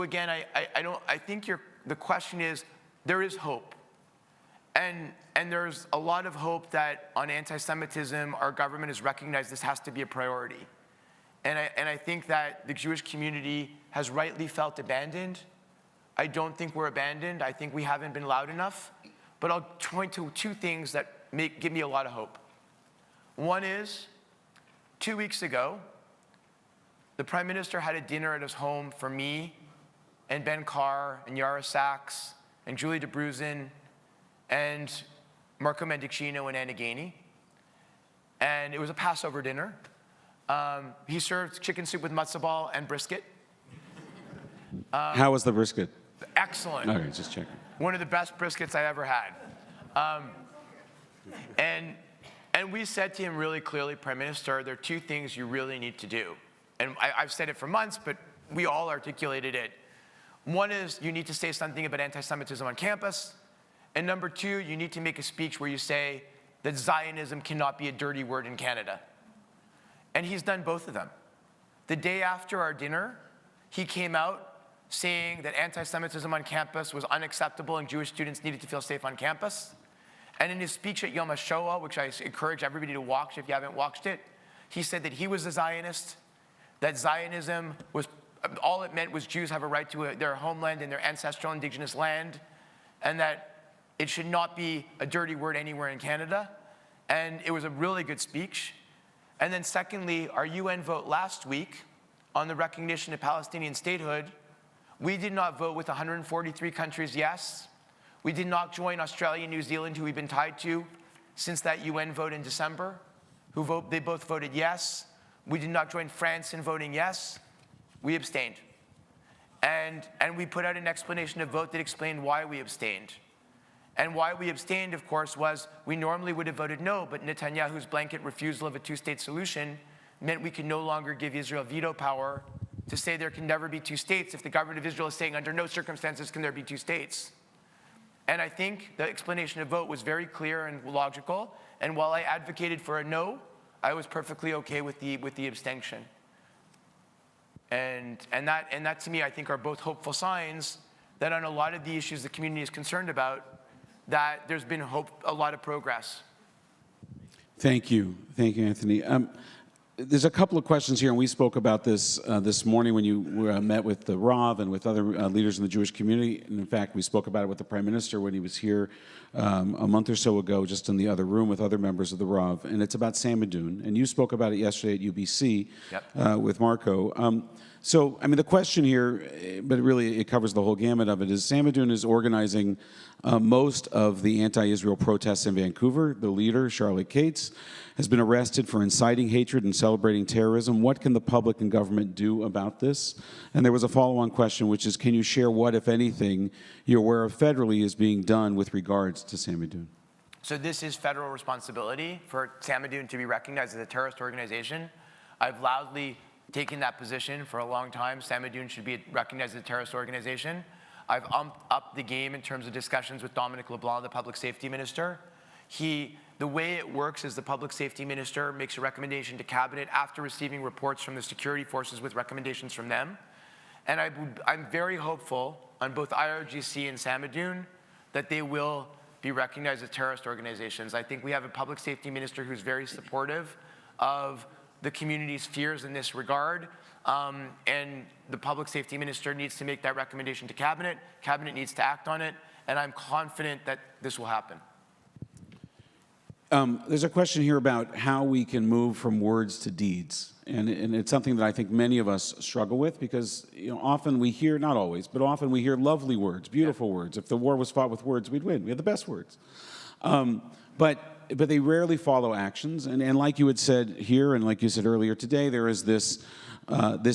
again, I think the question is, there is hope. And there's a lot of hope that on anti-Semitism, our government has recognized this has to be a priority. And I think that the Jewish community has rightly felt abandoned. I don't think we're abandoned. I think we haven't been loud enough. But I'll point to two things that give me a lot of hope. One is, 2 weeks ago, the Prime Minister had a dinner at his home for me and Ben Carr and Yara Sachs and Julie DeBruzen and Marco Mendicino and Anna Ganey. And it was a Passover dinner. He served chicken soup with matzo ball and brisket. How was the brisket? Excellent. Okay, just checking. One of the best briskets I ever had. And we said to him really clearly, Prime Minister, there are two things you really need to do. And I've said it for months, but we all articulated it. One is you need to say something about anti-Semitism on campus. And number two, you need to make a speech where you say that Zionism cannot be a dirty word in Canada. And he's done both of them. The day after our dinner, he came out saying that anti-Semitism on campus was unacceptable and Jewish students needed to feel safe on campus. And in his speech at Yom HaShoah, which I encourage everybody to watch if you haven't watched it, he said that he was a Zionist, that Zionism was, all it meant was Jews have a right to their homeland and their ancestral indigenous land, and that it should not be a dirty word anywhere in Canada. And it was a really good speech. And then secondly, our UN vote last week on the recognition of Palestinian statehood, we did not vote with 143 countries yes. We did not join Australia and New Zealand, who we've been tied to since that UN vote in December, they both voted yes. We did not join France in voting yes. We abstained. And we put out an explanation of vote that explained why we abstained. And why we abstained, of course, was we normally would have voted no, but Netanyahu's blanket refusal of a two-state solution meant we could no longer give Israel veto power to say there can never be two states if the government of Israel is saying under no circumstances can there be two states. And I think the explanation of vote was very clear and logical. And while I advocated for a no, I was perfectly okay with the abstention. And that to me, I think, are both hopeful signs that on a lot of the issues the community is concerned about, that there's been a lot of progress. Thank you, Anthony. There's a couple of questions here, and we spoke about this this morning when you met with the Rav and with other leaders in the Jewish community. And in fact, we spoke about it with the Prime Minister when he was here a month or so ago, just in the other room with other members of the Rav. And it's about Samadun. And you spoke about it yesterday at UBC with Marco. So, I mean, the question here, but really it covers the whole gamut of it, is Samadun is organizing most of the anti-Israel protests in Vancouver. The leader, Charlotte Cates, has been arrested for inciting hatred and celebrating terrorism. What can the public and government do about this? And there was a follow-on question, which is, can you share what, if anything, you're aware of federally is being done with regards to Samadun? So this is federal responsibility for Samadun to be recognized as a terrorist organization. I've loudly taken that position for a long time. Samadun should be recognized as a terrorist organization. I've upped the game in terms of discussions with Dominic LeBlanc, the public safety minister. The way it works is the public safety minister makes a recommendation to cabinet after receiving reports from the security forces with recommendations from them. And I'm very hopeful on both IRGC and Samadun that they will be recognized as terrorist organizations. I think we have a public safety minister who's very supportive of the community's fears in this regard. And the public safety minister needs to make that recommendation to cabinet. Cabinet needs to act on it. And I'm confident that this will happen. There's a question here about how we can move from words to deeds. And it's something that I think many of us struggle with because often we hear, not always, but often we hear lovely words, beautiful words. If the war was fought with words, we'd win. We have the best words. But they rarely follow actions. And like you had said here and like you said earlier today, there is this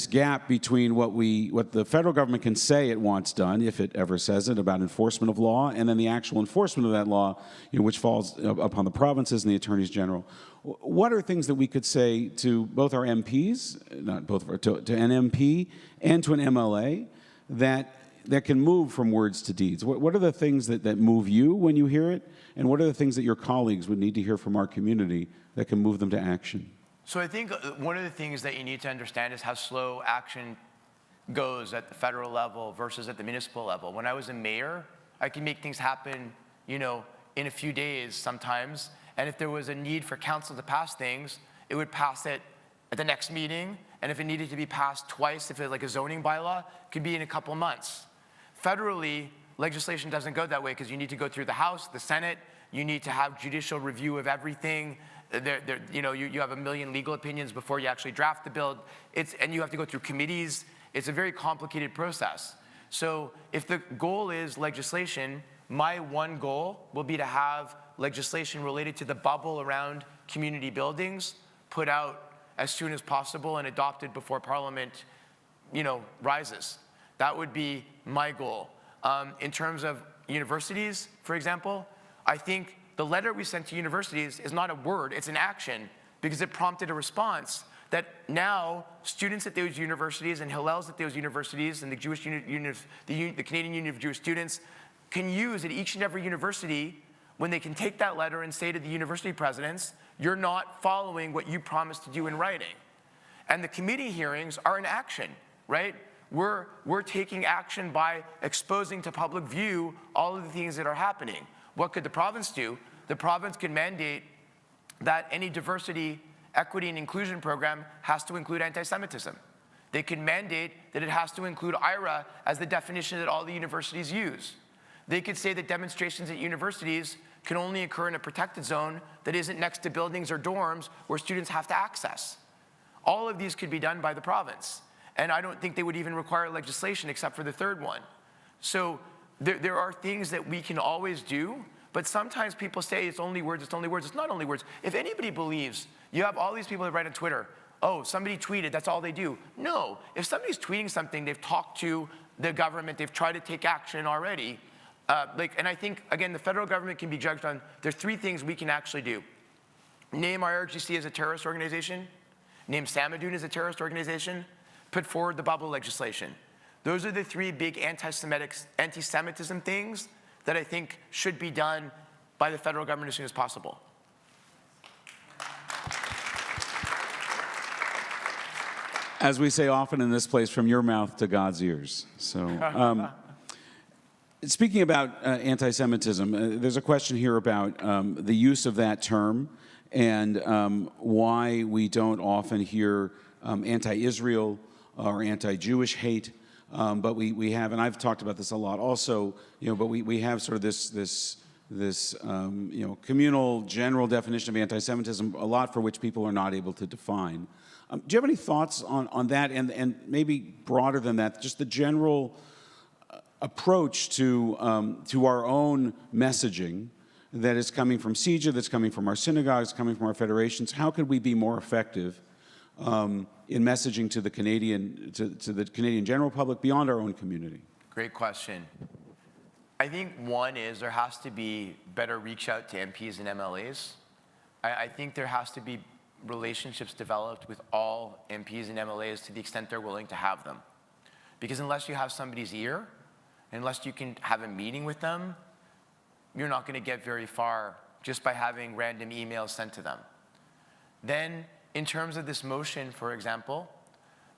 gap between what the federal government can say it wants done, if it ever says it, about enforcement of law, and then the actual enforcement of that law, which falls upon the provinces and the attorneys general. What are things that we could say to both our MPs, not both, to an MP and to an MLA, that can move from words to deeds? What are the things that move you when you hear it, and what are the things that your colleagues would need to hear from our community that can move them to action? So I think one of the things that you need to understand is how slow action goes at the federal level versus at the municipal level. When I was a mayor, I could make things happen, in a few days sometimes. And if there was a need for council to pass things, it would pass it at the next meeting. And if it needed to be passed twice, if it was like a zoning bylaw, it could be in a couple months. Federally, legislation doesn't go that way because you need to go through the House, the Senate, you need to have judicial review of everything. You have a million legal opinions before you actually draft the bill. And you have to go through committees. It's a very complicated process. So if the goal is legislation, my one goal will be to have legislation related to the bubble around community buildings put out as soon as possible and adopted before Parliament, rises. That would be my goal. In terms of universities, for example, I think the letter we sent to universities is not a word, it's an action, because it prompted a response that now students at those universities and Hillels at those universities and the Canadian Union of Jewish Students can use at each and every university when they can take that letter and say to the university presidents, you're not following what you promised to do in writing. And the committee hearings are an action, right? We're taking action by exposing to public view all of the things that are happening. What could the province do? The province could mandate that any diversity, equity, and inclusion program has to include anti-Semitism. They could mandate that it has to include IRA as the definition that all the universities use. They could say that demonstrations at universities can only occur in a protected zone that isn't next to buildings or dorms where students have to access. All of these could be done by the province. And I don't think they would even require legislation except for the third one. So there are things that we can always do, but sometimes people say it's only words, it's only words. It's not only words. If anybody believes, you have all these people that write on Twitter, oh, somebody tweeted, that's all they do. No, if somebody's tweeting something, they've talked to the government, they've tried to take action already. And I think, again, the federal government can be judged on, there's three things we can actually do. Name IRGC as a terrorist organization, name Samadoun as a terrorist organization, put forward the bubble legislation. Those are the three big anti-Semitism things that I think should be done by the federal government as soon as possible. As we say often in this place, from your mouth to God's ears. So, speaking about anti-Semitism, there's a question here about the use of that term and why we don't often hear anti-Israel or anti-Jewish hate. But we have, and I've talked about this a lot also, but we have sort of this communal general definition of anti-Semitism, a lot for which people are not able to define. Do you have any thoughts on that, and maybe broader than that, just the general approach to our own messaging that is coming from CEJA, that's coming from our synagogues, coming from our federations? How could we be more effective in messaging to the Canadian general public beyond our own community? Great question. I think one is there has to be better reach out to MPs and MLAs. I think there has to be relationships developed with all MPs and MLAs to the extent they're willing to have them. Because unless you have somebody's ear, unless you can have a meeting with them, you're not going to get very far just by having random emails sent to them. Then, in terms of this motion, for example,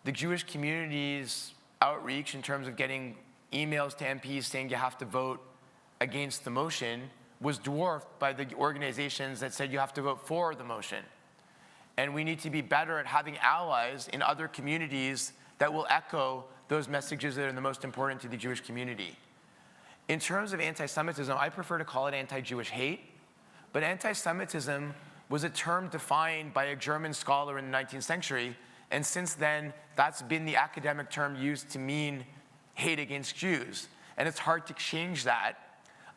the Jewish community's outreach in terms of getting emails to MPs saying you have to vote against the motion was dwarfed by the organizations that said you have to vote for the motion. And we need to be better at having allies in other communities that will echo those messages that are the most important to the Jewish community. In terms of anti-Semitism, I prefer to call it anti-Jewish hate. but anti-Semitism was a term defined by a German scholar in the 19th century, and since then, that's been the academic term used to mean hate against Jews. And it's hard to change that.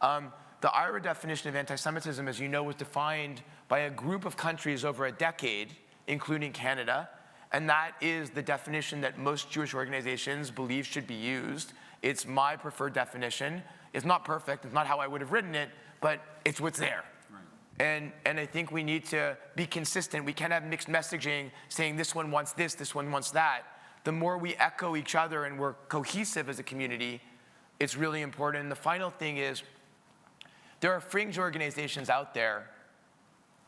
The IRA definition of anti-Semitism, as you know, was defined by a group of countries over a decade, including Canada, and that is the definition that most Jewish organizations believe should be used. It's my preferred definition. It's not perfect, it's not how I would have written it, but it's what's there. Right. And I think we need to be consistent. We can't have mixed messaging saying this one wants this one wants that. The more we echo each other and we're cohesive as a community, it's really important. And the final thing is, there are fringe organizations out there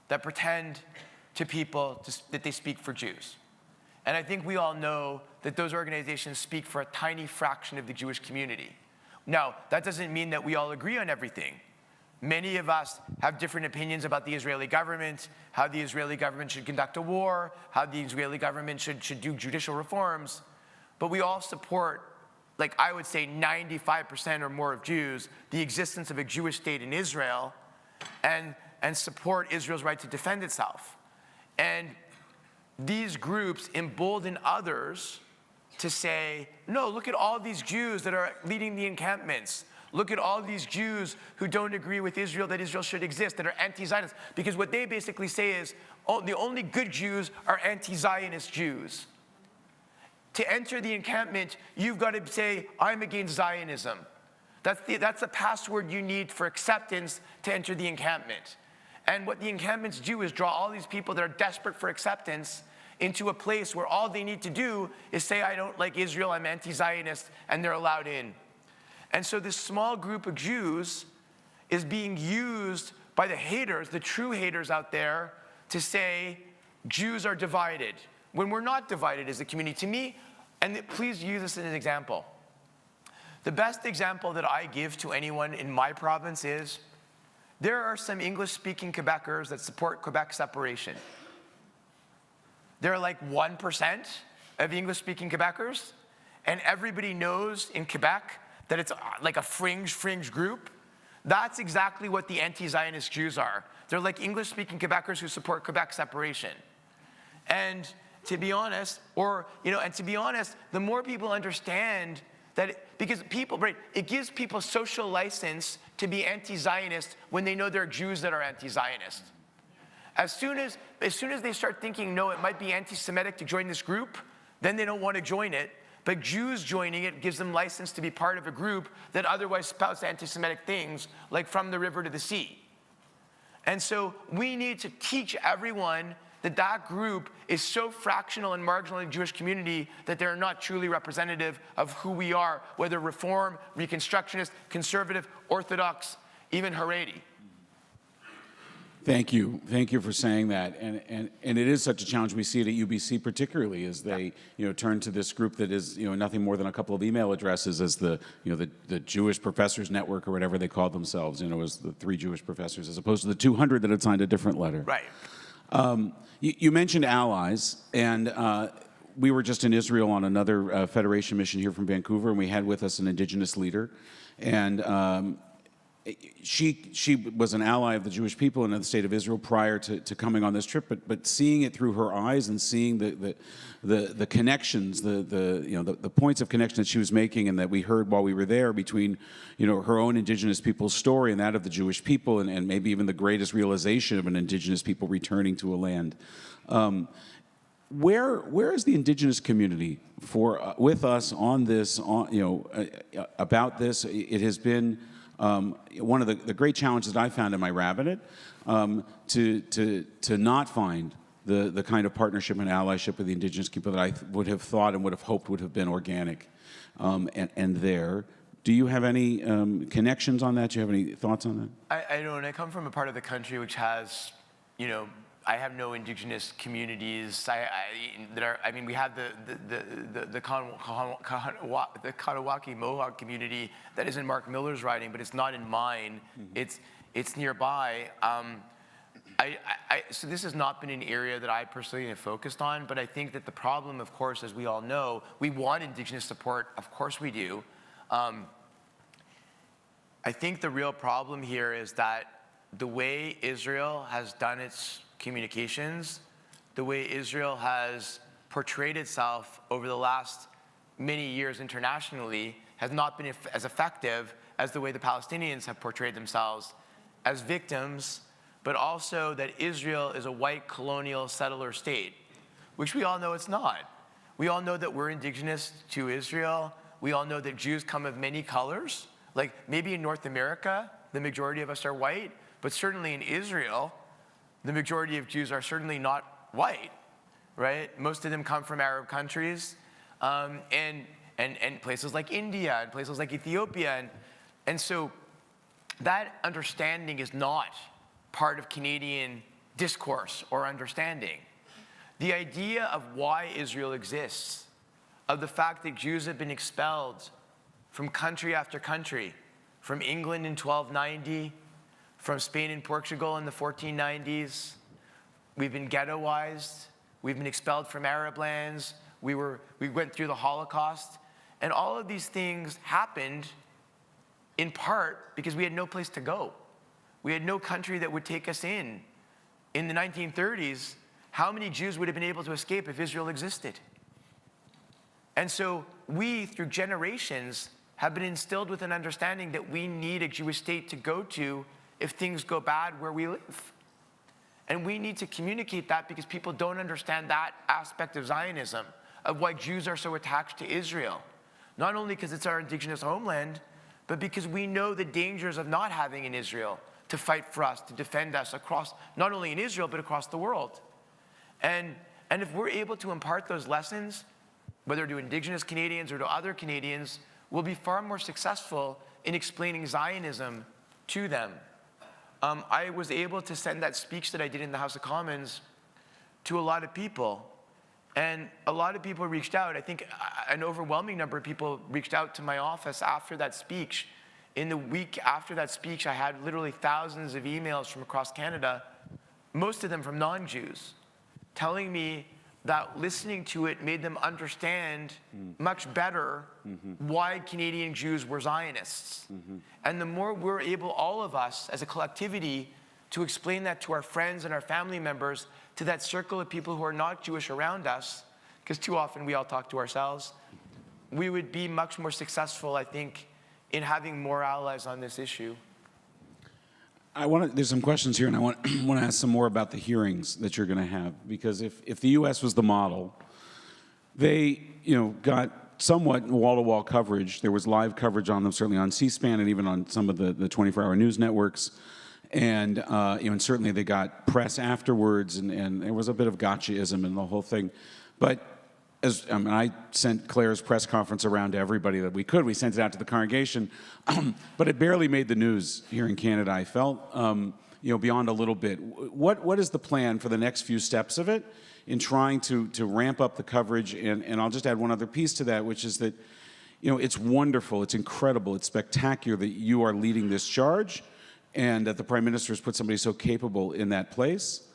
that pretend to people that they speak for Jews. And I think we all know that those organizations speak for a tiny fraction of the Jewish community. Now, that doesn't mean that we all agree on everything. Many of us have different opinions about the Israeli government, how the Israeli government should conduct a war, how the Israeli government should do judicial reforms. But we all support, like I would say 95% or more of Jews, the existence of a Jewish state in Israel, and support Israel's right to defend itself. And these groups embolden others to say, no, look at all these Jews that are leading the encampments. Look at all these Jews who don't agree with Israel, that Israel should exist, that are anti-Zionist. Because what they basically say is, oh, the only good Jews are anti-Zionist Jews. To enter the encampment, you've got to say, I'm against Zionism. That's the password you need for acceptance to enter the encampment. And what the encampments do is draw all these people that are desperate for acceptance into a place where all they need to do is say, I don't like Israel, I'm anti-Zionist, and they're allowed in. And so this small group of Jews is being used by the haters, the true haters out there, to say Jews are divided, when we're not divided as a community. To me, and please use this as an example, the best example that I give to anyone in my province is, there are some English-speaking Quebecers that support Quebec separation. They're like 1% of English-speaking Quebecers, and everybody knows in Quebec that it's like a fringe group. That's exactly what the anti-Zionist Jews are. They're like English-speaking Quebecers who support Quebec separation. And to be honest, the more people understand that, because people, right, it gives people social license to be anti-Zionist when they know there are Jews that are anti-Zionist. As soon as they start thinking, no, it might be anti-Semitic to join this group, then they don't want to join it. But Jews joining it gives them license to be part of a group that otherwise spouts anti-Semitic things, like from the river to the sea. And so we need to teach everyone that that group is so fractional and marginal in the Jewish community that they're not truly representative of who we are, whether Reform, Reconstructionist, Conservative, Orthodox, even Haredi. Thank you for saying that, and it is such a challenge. We see it at UBC particularly as they turn to this group that is nothing more than a couple of email addresses as the Jewish Professors Network or whatever they call themselves. As the 3 Jewish professors, as opposed to the 200 that had signed a different letter. Right. You mentioned allies, and we were just in Israel on another Federation mission here from Vancouver, and we had with us an Indigenous leader, and she was an ally of the Jewish people and of the state of Israel prior to coming on this trip, but seeing it through her eyes and seeing the connections, the points of connection that she was making and that we heard while we were there between her own Indigenous people's story and that of the Jewish people, and maybe even the greatest realization of an Indigenous people returning to a land. Where is the Indigenous community with us on this? About this, it has been one of the great challenges that I found in my rabbinate, to not find the kind of partnership and allyship with the Indigenous people that I would have thought and would have hoped would have been organic. And there, do you have any connections on that? Do you have any thoughts on that? I don't. I come from a part of the country which has, I have no Indigenous communities. We have the Kanawaki Mohawk community that is in Mark Miller's riding, but it's not in mine. Mm-hmm. It's nearby. So this has not been an area that I personally have focused on, but I think that the problem, of course, as we all know, we want Indigenous support. Of course we do. I think the real problem here is that the way Israel has done its communications, the way Israel has portrayed itself over the last many years internationally has not been as effective as the way the Palestinians have portrayed themselves as victims, but also that Israel is a white colonial settler state, which we all know it's not. We all know that we're indigenous to Israel. We all know that Jews come of many colors. Like maybe in North America, the majority of us are white, but certainly in Israel, the majority of Jews are certainly not white, right? Most of them come from Arab countries, and places like India and places like Ethiopia. And so that understanding is not part of Canadian discourse or understanding. The idea of why Israel exists, of the fact that Jews have been expelled from country after country, from England in 1290, from Spain and Portugal in the 1490s. We've been ghettoized. We've been expelled from Arab lands. We went through the Holocaust. And all of these things happened in part because we had no place to go. We had no country that would take us in. In the 1930s, how many Jews would have been able to escape if Israel existed? And so we, through generations, have been instilled with an understanding that we need a Jewish state to go to if things go bad where we live. And we need to communicate that because people don't understand that aspect of Zionism, of why Jews are so attached to Israel. Not only because it's our indigenous homeland, but because we know the dangers of not having an Israel to fight for us, to defend us across, not only in Israel, but across the world. And if we're able to impart those lessons, whether to indigenous Canadians or to other Canadians, we'll be far more successful in explaining Zionism to them. I was able to send that speech that I did in the House of Commons to a lot of people. And a lot of people reached out. I think an overwhelming number of people reached out to my office after that speech. In the week after that speech, I had literally thousands of emails from across Canada, most of them from non-Jews, telling me that listening to it made them understand much better why Canadian Jews were Zionists. And the more we're able, all of us as a collectivity, to explain that to our friends and our family members, to that circle of people who are not Jewish around us, because too often we all talk to ourselves, we would be much more successful, I think, in having more allies on this issue. There's some questions here, and I want to ask some more about the hearings that you're going to have, because if the U.S. was the model, they got somewhat wall-to-wall coverage. There was live coverage on them, certainly on C-SPAN and even on some of the 24-hour news networks, and and certainly they got press afterwards, and there was a bit of gotchaism in the whole thing. But I sent Claire's press conference around to everybody that we could. We sent it out to the congregation, but it barely made the news here in Canada. I felt, beyond a little bit. What is the plan for the next few steps of it in trying to ramp up the coverage? And I'll just add one other piece to that, which is that, it's wonderful, it's incredible, it's spectacular that you are leading this charge, and that the Prime Minister has put somebody so capable in that place,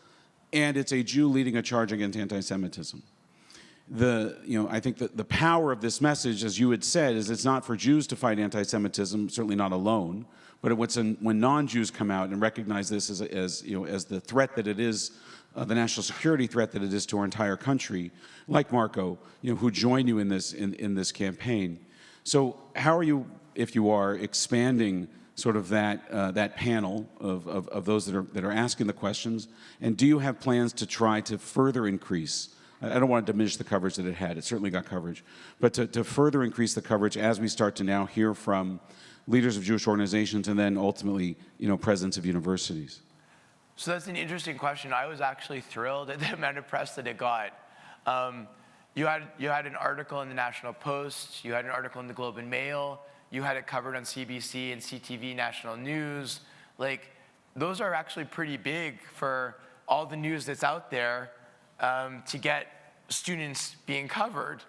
and it's a Jew leading a charge against anti-Semitism. I think that the power of this message, as you had said, is it's not for Jews to fight anti-Semitism, certainly not alone, but when non-Jews come out and recognize this as the threat that it is, the national security threat that it is to our entire country, like Marco, who joined you in this campaign. So how are you, if you are, expanding sort of that panel of those that are asking the questions, and do you have plans to try to further increase? I don't want to diminish the coverage that it had. It certainly got coverage. But to further increase the coverage as we start to now hear from leaders of Jewish organizations and then ultimately, presidents of universities. So that's an interesting question. I was actually thrilled at the amount of press that it got. You had an article in the National Post. You had an article in the Globe and Mail. You had it covered on CBC and CTV National News. Like, those are actually pretty big for all the news that's out there. To get students being covered.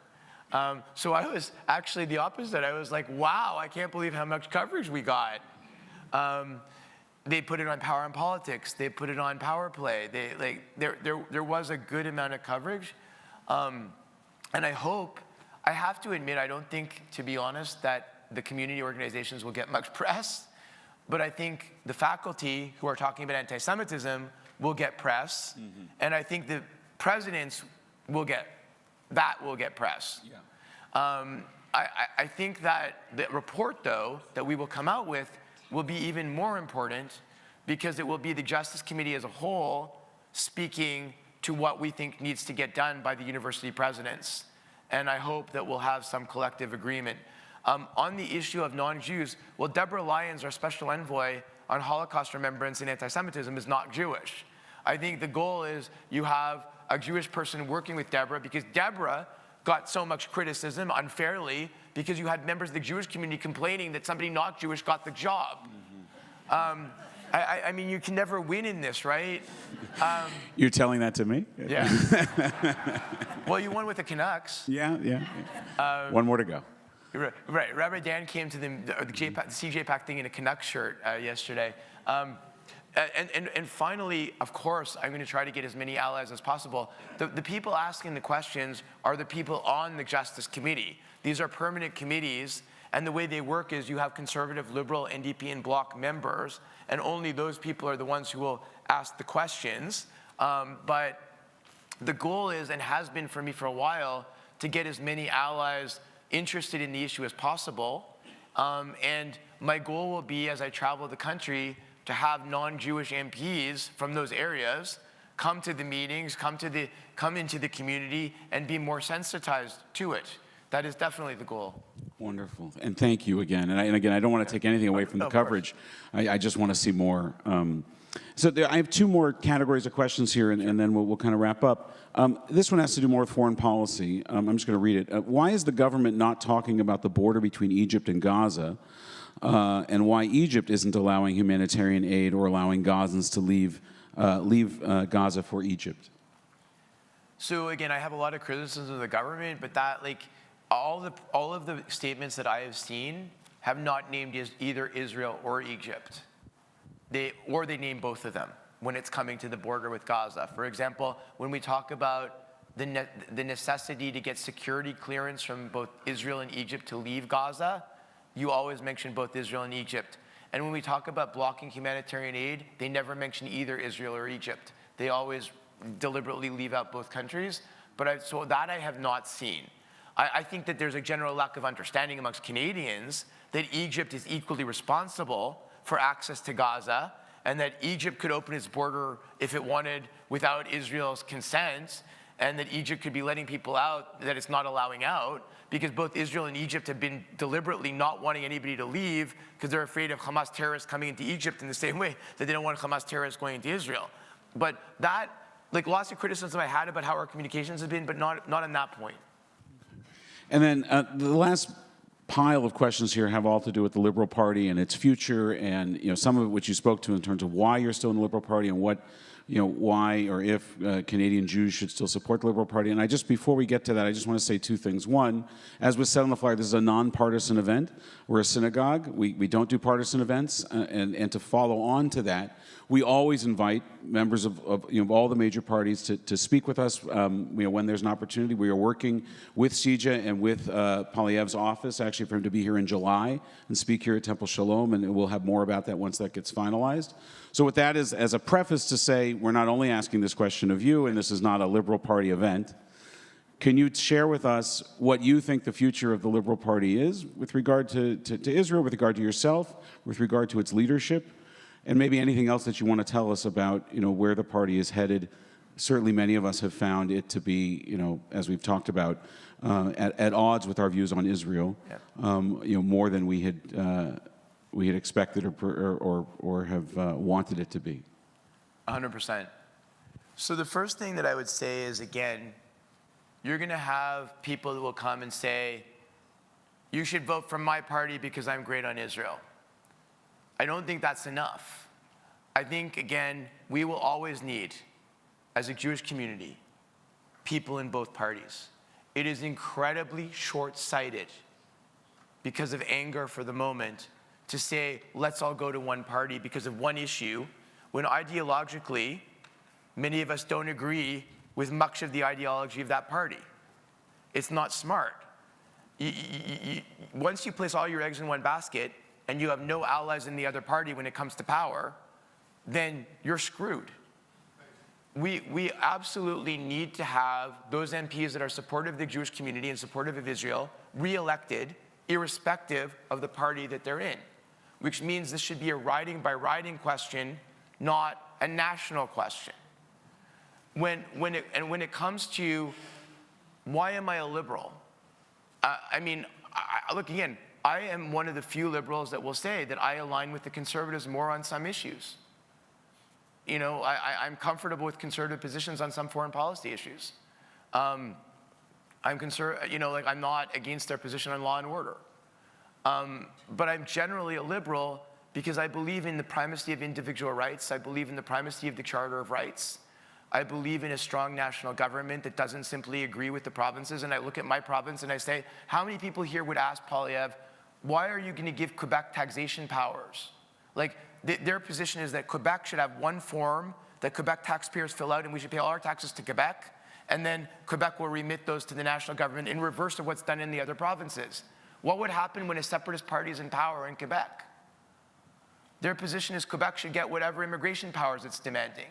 So I was actually the opposite. I was like, wow, I can't believe how much coverage we got. They put it on Power and Politics. They put it on Power Play. There was a good amount of coverage. And I have to admit, I don't think, to be honest, that the community organizations will get much press. but I think the faculty who are talking about anti-Semitism will get press, and I think the presidents will get press. Yeah. I think that the report, though, that we will come out with will be even more important because it will be the Justice Committee as a whole speaking to what we think needs to get done by the university presidents. And I hope that we'll have some collective agreement. On the issue of non-Jews, well, Deborah Lyons, our special envoy on Holocaust remembrance and anti-Semitism, is not Jewish. I think the goal is you have a Jewish person working with Deborah, because Deborah got so much criticism unfairly because you had members of the Jewish community complaining that somebody not Jewish got the job. I mean, you can never win in this, right? You're telling that to me? Yeah. Well, you won with the Canucks. Yeah. One more to go. Right. Rabbi Dan came to the CJ-Pack thing in a Canucks shirt yesterday. And finally, of course, I'm going to try to get as many allies as possible. The people asking the questions are the people on the Justice Committee. These are permanent committees, and the way they work is you have Conservative, Liberal, NDP, and Bloc members, and only those people are the ones who will ask the questions. But the goal is, and has been for me for a while, to get as many allies interested in the issue as possible. And my goal will be, as I travel the country, to have non-Jewish MPs from those areas come to the meetings, come into the community, and be more sensitized to it. That is definitely the goal. Wonderful, and thank you again. And again, I don't want to take anything away from the coverage. I just want to see more. I have two more categories of questions here, and then we'll kind of wrap up. This one has to do more with foreign policy. I'm just going to read it. Why is the government not talking about the border between Egypt and Gaza, and why Egypt isn't allowing humanitarian aid or allowing Gazans to leave Gaza for Egypt? So again, I have a lot of criticisms of the government, but that, like, all of the statements that I have seen have not named either Israel or Egypt. They name both of them when it's coming to the border with Gaza. For example, when we talk about the necessity to get security clearance from both Israel and Egypt to leave Gaza, you always mention both Israel and Egypt. And when we talk about blocking humanitarian aid, they never mention either Israel or Egypt. They always deliberately leave out both countries. So that I have not seen. I think that there's a general lack of understanding amongst Canadians that Egypt is equally responsible for access to Gaza, and that Egypt could open its border if it wanted without Israel's consent, and that Egypt could be letting people out that it's not allowing out, because both Israel and Egypt have been deliberately not wanting anybody to leave because they're afraid of Hamas terrorists coming into Egypt in the same way that they don't want Hamas terrorists going into Israel. But that, like, lots of criticism I had about how our communications have been, but not on that point. And then the last pile of questions here have all to do with the Liberal Party and its future, and some of it which you spoke to in terms of why you're still in the Liberal Party and what, why or if Canadian Jews should still support the Liberal Party. And before we get to that, I just want to say two things. One, as was said on the flyer, this is a nonpartisan event. We're a synagogue. We don't do partisan events, and to follow on to that, we always invite members of all the major parties to speak with us when there's an opportunity. We are working with CJ and with Poilievre's office, actually, for him to be here in July and speak here at Temple Shalom, and we'll have more about that once that gets finalized. So with that as a preface to say, we're not only asking this question of you, and this is not a Liberal Party event, can you share with us what you think the future of the Liberal Party is with regard to Israel, with regard to yourself, with regard to its leadership, and maybe anything else that you want to tell us about, where the party is headed? Certainly many of us have found it to be, as we've talked about, at odds with our views on Israel, more than we had expected or have wanted it to be. 100%. So the first thing that I would say is, again, you're going to have people that will come and say, you should vote for my party because I'm great on Israel. I don't think that's enough. I think, again, we will always need, as a Jewish community, people in both parties. It is incredibly short-sighted because of anger for the moment to say, let's all go to one party because of one issue, when ideologically, many of us don't agree with much of the ideology of that party. It's not smart. Once you place all your eggs in one basket, and you have no allies in the other party when it comes to power, then you're screwed. We absolutely need to have those MPs that are supportive of the Jewish community and supportive of Israel re-elected, irrespective of the party that they're in, which means this should be a riding by riding question, not a national question. When it comes to why am I a liberal? Look, again, I am one of the few liberals that will say that I align with the conservatives more on some issues. I'm comfortable with conservative positions on some foreign policy issues. I'm not against their position on law and order. But I'm generally a liberal because I believe in the primacy of individual rights. I believe in the primacy of the Charter of Rights. I believe in a strong national government that doesn't simply agree with the provinces. And I look at my province and I say, how many people here would ask Poilievre, why are you going to give Quebec taxation powers? Like, their position is that Quebec should have one form that Quebec taxpayers fill out, and we should pay all our taxes to Quebec, and then Quebec will remit those to the national government in reverse of what's done in the other provinces. What would happen when a separatist party is in power in Quebec? Their position is Quebec should get whatever immigration powers it's demanding.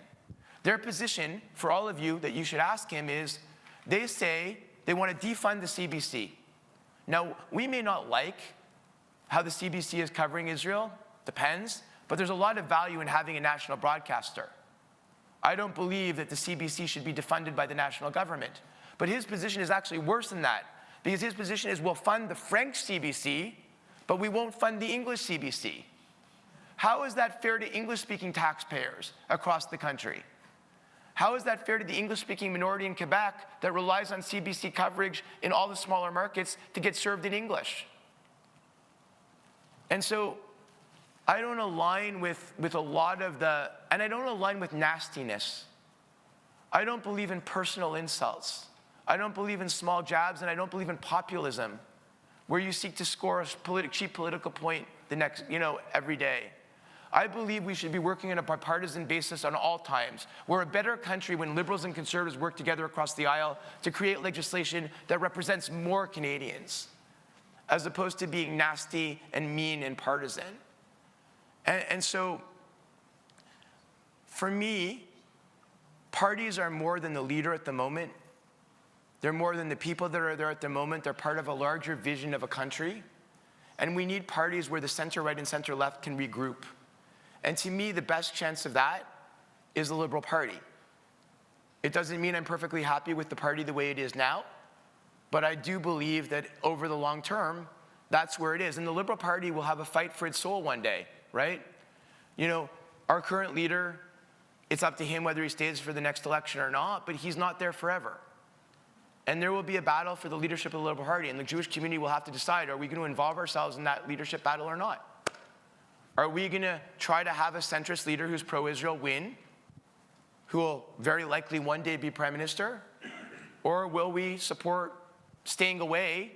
Their position, for all of you, that you should ask him is, they say they want to defund the CBC. Now, we may not like how the CBC is covering Israel, depends, but there's a lot of value in having a national broadcaster. I don't believe that the CBC should be defunded by the national government. But his position is actually worse than that, because his position is we'll fund the French CBC, but we won't fund the English CBC. How is that fair to English-speaking taxpayers across the country? How is that fair to the English-speaking minority in Quebec that relies on CBC coverage in all the smaller markets to get served in English? And so I don't align with a lot of and I don't align with nastiness. I don't believe in personal insults. I don't believe in small jabs, and I don't believe in populism, where you seek to score a cheap political point every day. I believe we should be working on a bipartisan basis on all times. We're a better country when liberals and conservatives work together across the aisle to create legislation that represents more Canadians, as opposed to being nasty and mean and partisan. And so, for me, parties are more than the leader at the moment. They're more than the people that are there at the moment. They're part of a larger vision of a country. And we need parties where the center-right and center-left can regroup. And to me, the best chance of that is the Liberal Party. It doesn't mean I'm perfectly happy with the party the way it is now, but I do believe that over the long term, that's where it is. And the Liberal Party will have a fight for its soul one day, right? Our current leader, it's up to him whether he stays for the next election or not, but he's not there forever. And there will be a battle for the leadership of the Liberal Party, and the Jewish community will have to decide, are we going to involve ourselves in that leadership battle or not? Are we going to try to have a centrist leader who's pro-Israel win, who will very likely one day be prime minister? Or will we support staying away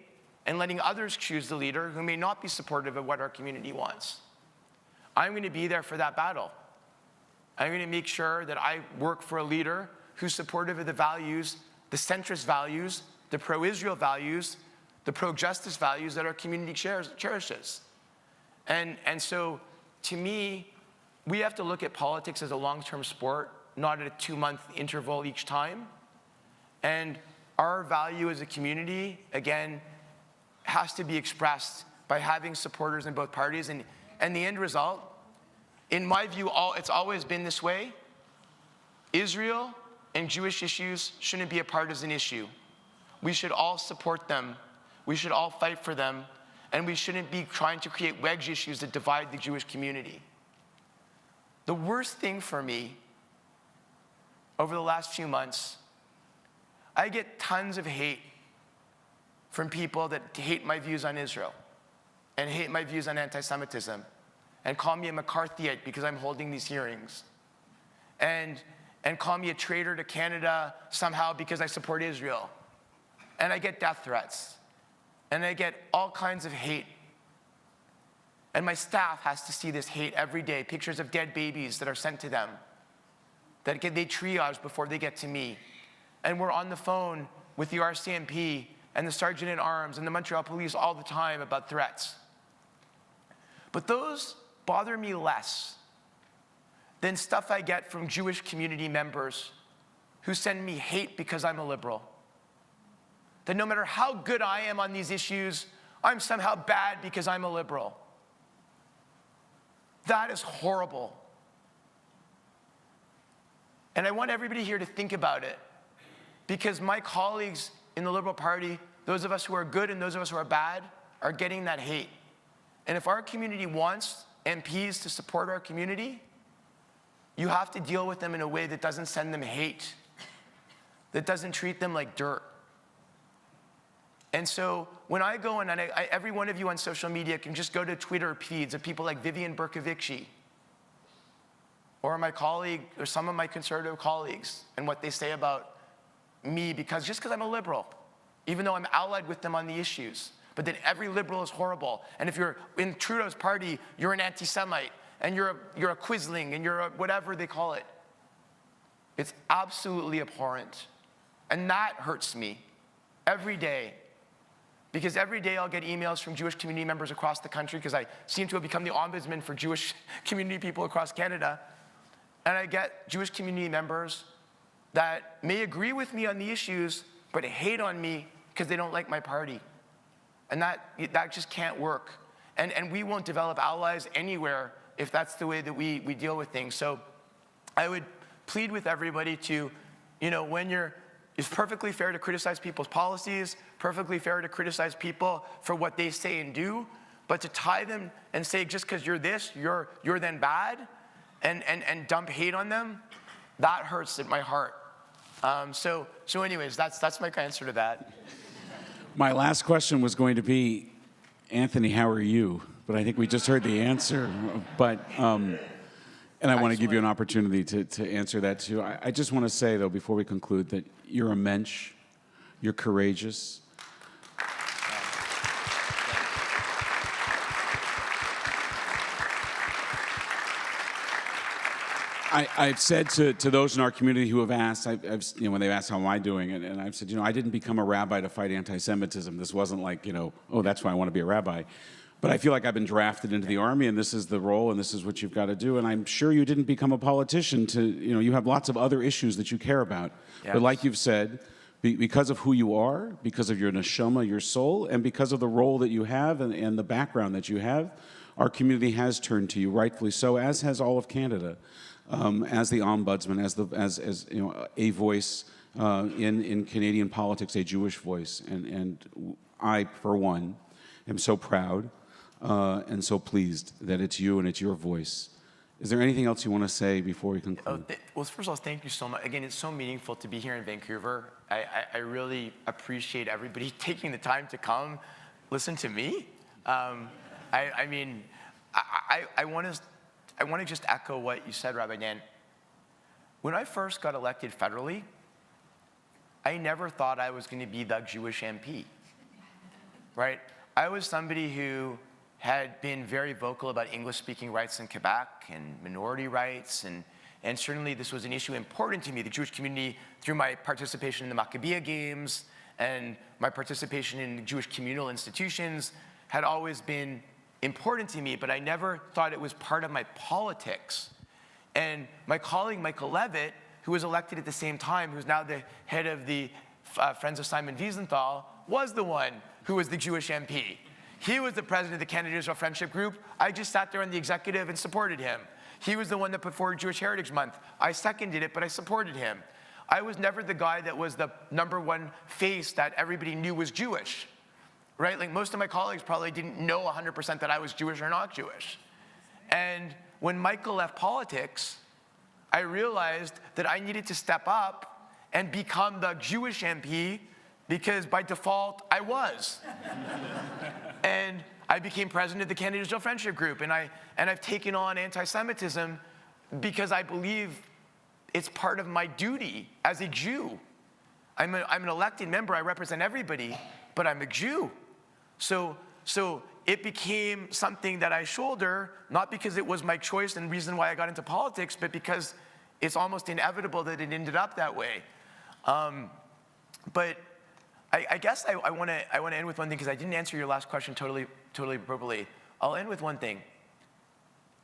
and letting others choose the leader who may not be supportive of what our community wants? I'm going to be there for that battle. I'm going to make sure that I work for a leader who's supportive of the values, the centrist values, the pro-Israel values, the pro-justice values that our community cherishes. And so, to me, we have to look at politics as a long-term sport, not at a 2-month interval each time. And our value as a community, again, has to be expressed by having supporters in both parties. And the end result, in my view, it's always been this way. Israel and Jewish issues shouldn't be a partisan issue. We should all support them. We should all fight for them. And we shouldn't be trying to create wedge issues that divide the Jewish community. The worst thing for me over the last few months, I get tons of hate from people that hate my views on Israel and hate my views on anti-Semitism and call me a McCarthyite because I'm holding these hearings and call me a traitor to Canada somehow because I support Israel. And I get death threats. And I get all kinds of hate. And my staff has to see this hate every day, pictures of dead babies that are sent to them, that they triage before they get to me. And we're on the phone with the RCMP and the Sergeant at Arms and the Montreal Police all the time about threats. But those bother me less than stuff I get from Jewish community members who send me hate because I'm a liberal. That no matter how good I am on these issues, I'm somehow bad because I'm a liberal. That is horrible. And I want everybody here to think about it, because my colleagues in the Liberal Party, those of us who are good and those of us who are bad, are getting that hate. And if our community wants MPs to support our community, you have to deal with them in a way that doesn't send them hate, that doesn't treat them like dirt. And so when I go and every one of you on social media can just go to Twitter feeds of people like Vivian Berkovici, or my colleague, or some of my conservative colleagues, and what they say about me, just because I'm a liberal, even though I'm allied with them on the issues, but that every liberal is horrible. And if you're in Trudeau's party, you're an anti-Semite, and you're a Quisling, and you're a whatever they call it. It's absolutely abhorrent. And that hurts me every day. Because every day I'll get emails from Jewish community members across the country, because I seem to have become the ombudsman for Jewish community people across Canada. And I get Jewish community members that may agree with me on the issues, but hate on me because they don't like my party. And that just can't work. And we won't develop allies anywhere if that's the way that we deal with things. So I would plead with everybody to, it's perfectly fair to criticize people's policies, perfectly fair to criticize people for what they say and do, but to tie them and say just because you're this, you're then bad, and dump hate on them, that hurts at my heart. So anyways, that's my answer to that. My last question was going to be, Anthony, how are you? But I think we just heard the answer. But and I want to give you an opportunity to answer that too. I just want to say, though, before we conclude, that you're a mensch, you're courageous. I've said to those in our community who have asked, when they've asked how am I doing, and I've said, I didn't become a rabbi to fight anti-Semitism. This wasn't like, oh, that's why I want to be a rabbi. But I feel like I've been drafted into the army, and this is the role, and this is what you've got to do. And I'm sure you didn't become a politician you have lots of other issues that you care about. Yes. But like you've said, because of who you are, because of your neshama, your soul, and because of the role that you have and the background that you have, our community has turned to you, rightfully so, as has all of Canada, as the ombudsman, as a voice in Canadian politics, a Jewish voice. And I, for one, am so proud and so pleased that it's you and it's your voice. Is there anything else you want to say before we conclude? Well, first of all, thank you so much. Again, it's so meaningful to be here in Vancouver. I really appreciate everybody taking the time to come listen to me. I want to just echo what you said, Rabbi Dan. When I first got elected federally, I never thought I was going to be the Jewish MP, right? I was somebody who had been very vocal about English-speaking rights in Quebec and minority rights, and certainly this was an issue important to me, the Jewish community, through my participation in the Maccabea Games and my participation in Jewish communal institutions had always been important to me, but I never thought it was part of my politics. And my colleague, Michael Levitt, who was elected at the same time, who's now the head of the Friends of Simon Wiesenthal, was the one who was the Jewish MP. He was the president of the Canada-Israel Friendship Group. I just sat there on the executive and supported him. He was the one that put forward Jewish Heritage Month. I seconded it, but I supported him. I was never the guy that was the #1 face that everybody knew was Jewish, right? Like most of my colleagues probably didn't know 100% that I was Jewish or not Jewish. And when Michael left politics, I realized that I needed to step up and become the Jewish MP, because by default, I was. And I became president of the Canada-Israel Friendship Group, and I've taken on anti-Semitism because I believe it's part of my duty as a Jew. I'm an elected member, I represent everybody, but I'm a Jew. So it became something that I shoulder, not because it was my choice and reason why I got into politics, but because it's almost inevitable that it ended up that way. But I guess I want to end with one thing, because I didn't answer your last question totally appropriately. I'll end with one thing.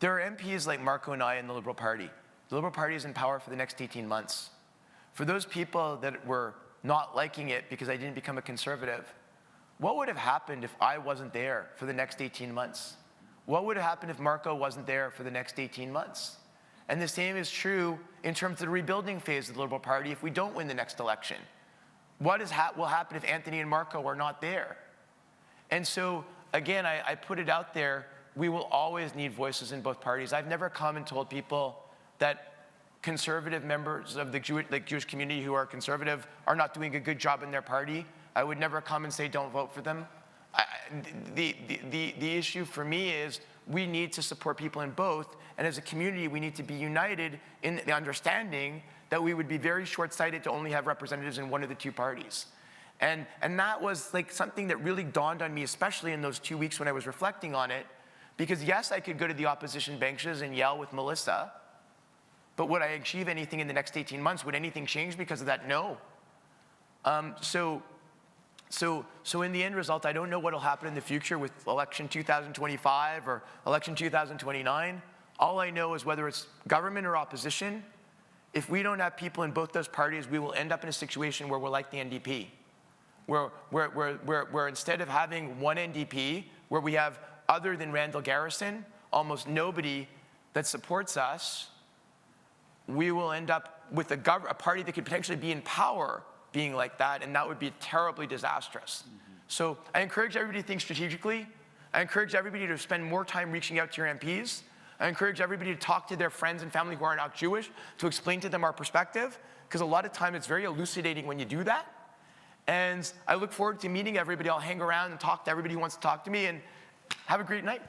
There are MPs like Marco and I in the Liberal Party. The Liberal Party is in power for the next 18 months. For those people that were not liking it because I didn't become a Conservative, what would have happened if I wasn't there for the next 18 months? What would have happened if Marco wasn't there for the next 18 months? And the same is true in terms of the rebuilding phase of the Liberal Party if we don't win the next election. What will happen if Anthony and Marco are not there? And so, again, I put it out there, we will always need voices in both parties. I've never come and told people that conservative members of the Jewish community who are conservative are not doing a good job in their party. I would never come and say don't vote for them. The issue for me is we need to support people in both, and as a community we need to be united in the understanding that we would be very short-sighted to only have representatives in one of the two parties. And that was like something that really dawned on me, especially in those 2 weeks when I was reflecting on it, because yes, I could go to the opposition benches and yell with Melissa, but would I achieve anything in the next 18 months? Would anything change because of that? No. So in the end result, I don't know what will happen in the future with election 2025 or election 2029. All I know is whether it's government or opposition, if we don't have people in both those parties, we will end up in a situation where we're like the NDP, where instead of having one NDP, where we have, other than Randall Garrison, almost nobody that supports us, we will end up with a party that could potentially be in power being like that, and that would be terribly disastrous. So I encourage everybody to think strategically. I encourage everybody to spend more time reaching out to your MPs. I encourage everybody to talk to their friends and family who are not Jewish to explain to them our perspective, because a lot of time it's very elucidating when you do that. And I look forward to meeting everybody. I'll hang around and talk to everybody who wants to talk to me, and have a great night.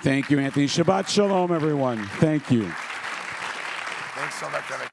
Thank you, Anthony. Shabbat Shalom, everyone. Thank you. Thanks so much, Emmett.